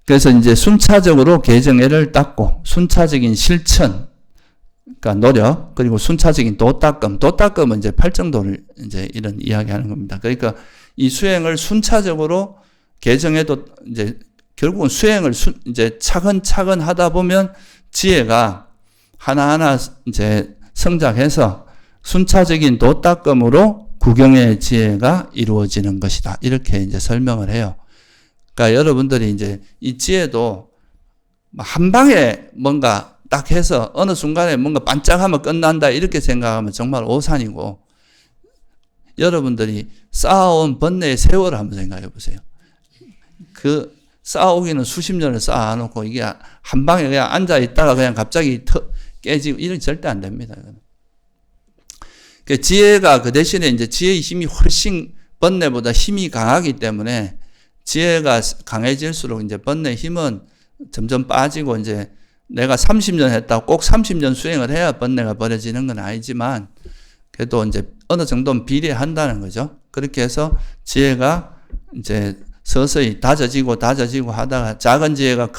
그래서 이제 순차적으로 개정해를 닦고, 순차적인 실천, 그러니까 노력, 그리고 순차적인 도닦음은 이제 팔정도를 이제 이런 이야기하는 겁니다. 그러니까 이 수행을 순차적으로 개정해도 이제 결국은 수행을 이제 차근차근 하다 보면 지혜가 하나하나 이제 성장해서 순차적인 도닦음으로 구경의 지혜가 이루어지는 것이다. 이렇게 이제 설명을 해요. 그러니까 여러분들이 이제 이 지혜도 한 방에 뭔가 딱 해서 어느 순간에 뭔가 반짝하면 끝난다 이렇게 생각하면 정말 오산이고, 여러분들이 쌓아온 번뇌의 세월을 한번 생각해 보세요. 그 쌓아오기는 수십 년을 쌓아놓고 이게 한 방에 그냥 앉아있다가 그냥 갑자기 깨지고 이런 절대 안 됩니다. 그 지혜가 그 대신에 이제 지혜의 힘이 훨씬 번뇌보다 힘이 강하기 때문에 지혜가 강해질수록 이제 번뇌의 힘은 점점 빠지고, 이제 내가 30년 했다고 꼭 30년 수행을 해야 번뇌가 버려지는 건 아니지만, 그래도 이제 어느 정도는 비례한다는 거죠. 그렇게 해서 지혜가 이제 서서히 다져지고 하다가 작은 지혜가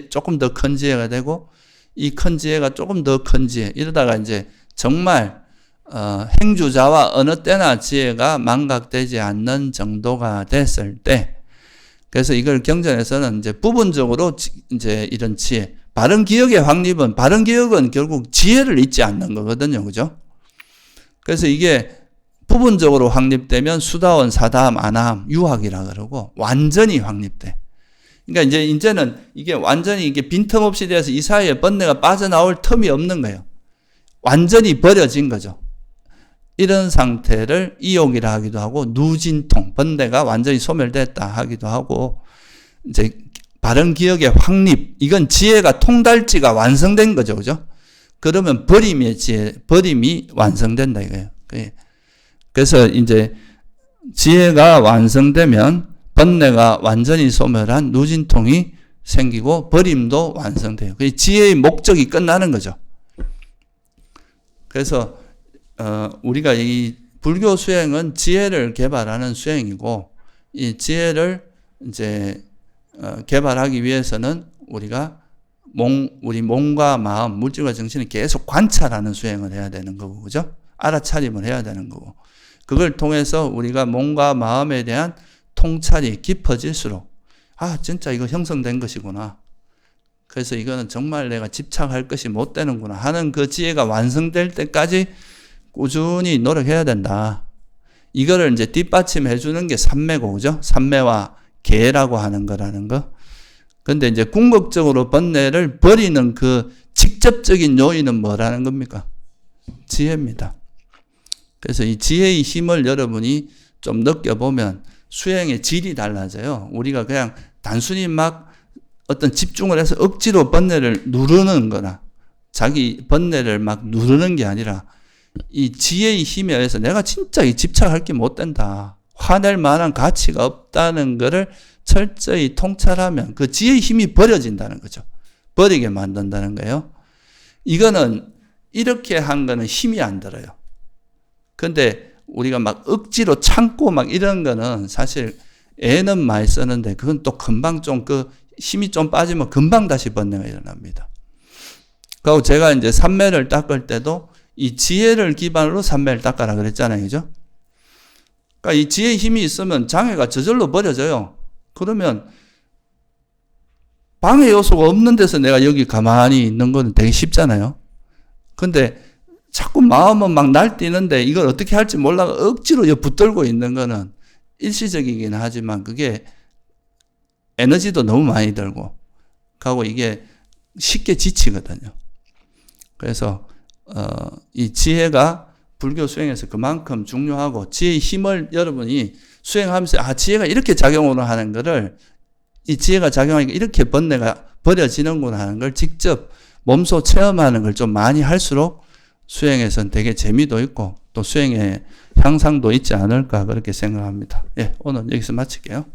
조금 더 큰 지혜가 되고, 이 큰 지혜가 조금 더 큰 지혜, 이러다가 이제 정말 행주자와 어느 때나 지혜가 망각되지 않는 정도가 됐을 때, 그래서 이걸 경전에서는 이제 부분적으로 이제 이런 지혜, 바른 기억은 결국 지혜를 잊지 않는 거거든요. 그죠? 그래서 이게 부분적으로 확립되면 수다원, 사다함, 아나함, 유학이라 그러고, 완전히 확립돼. 그러니까 이제는 이게 완전히 이게 빈틈없이 돼서 이 사이에 번뇌가 빠져나올 틈이 없는 거예요. 완전히 버려진 거죠. 이런 상태를 이욕이라 하기도 하고, 누진통, 번뇌가 완전히 소멸됐다 하기도 하고, 이제 바른 기억의 확립, 이건 지혜가 통달지가 완성된 거죠. 그죠? 그러면 버림이 완성된다 이거예요. 그래서 이제 지혜가 완성되면 번뇌가 완전히 소멸한 누진통이 생기고 버림도 완성돼요. 지혜의 목적이 끝나는 거죠. 그래서 우리가 이 불교 수행은 지혜를 개발하는 수행이고, 이 지혜를 이제 개발하기 위해서는 우리가 우리 몸과 마음, 물질과 정신을 계속 관찰하는 수행을 해야 되는 거고, 그죠? 알아차림을 해야 되는 거고, 그걸 통해서 우리가 몸과 마음에 대한 통찰이 깊어질수록, 진짜 이거 형성된 것이구나. 그래서 이거는 정말 내가 집착할 것이 못 되는구나 하는 그 지혜가 완성될 때까지 꾸준히 노력해야 된다. 이거를 이제 뒷받침해 주는 게 삼매고, 그죠? 삼매와 계라고 하는 거라는 거. 근데 이제 궁극적으로 번뇌를 버리는 그 직접적인 요인은 뭐라는 겁니까? 지혜입니다. 그래서 이 지혜의 힘을 여러분이 좀 느껴보면 수행의 질이 달라져요. 우리가 그냥 단순히 막 어떤 집중을 해서 억지로 번뇌를 누르는 거나 자기 번뇌를 막 누르는 게 아니라 이 지혜의 힘에 의해서 내가 진짜 이 집착할 게 못 된다. 화낼 만한 가치가 없다는 거를 철저히 통찰하면 그 지혜의 힘이 버려진다는 거죠. 버리게 만든다는 거예요. 이거는 이렇게 한 거는 힘이 안 들어요. 근데 우리가 막 억지로 참고 막 이런 거는 사실 애는 많이 쓰는데 그건 또 금방 좀 그 힘이 좀 빠지면 금방 다시 번뇌가 일어납니다. 그리고 제가 이제 삼매를 닦을 때도 이 지혜를 기반으로 삼매를 닦아라 그랬잖아요. 그죠? 그러니까 이 지혜의 힘이 있으면 장애가 저절로 버려져요. 그러면 방해 요소가 없는 데서 내가 여기 가만히 있는 건 되게 쉽잖아요. 근데 자꾸 마음은 막 날뛰는데 이걸 어떻게 할지 몰라 억지로 붙들고 있는 거는 일시적이긴 하지만 그게 에너지도 너무 많이 들고 하고 이게 쉽게 지치거든요. 그래서 이 지혜가 불교 수행에서 그만큼 중요하고 지혜의 힘을 여러분이 수행하면서 지혜가 이렇게 작용을 하는 거를 이 지혜가 작용하니까 이렇게 번뇌가 버려지는구나 하는 걸 직접 몸소 체험하는 걸 좀 많이 할수록 수행에서는 되게 재미도 있고 또 수행의 향상도 있지 않을까 그렇게 생각합니다. 예, 오늘 여기서 마칠게요.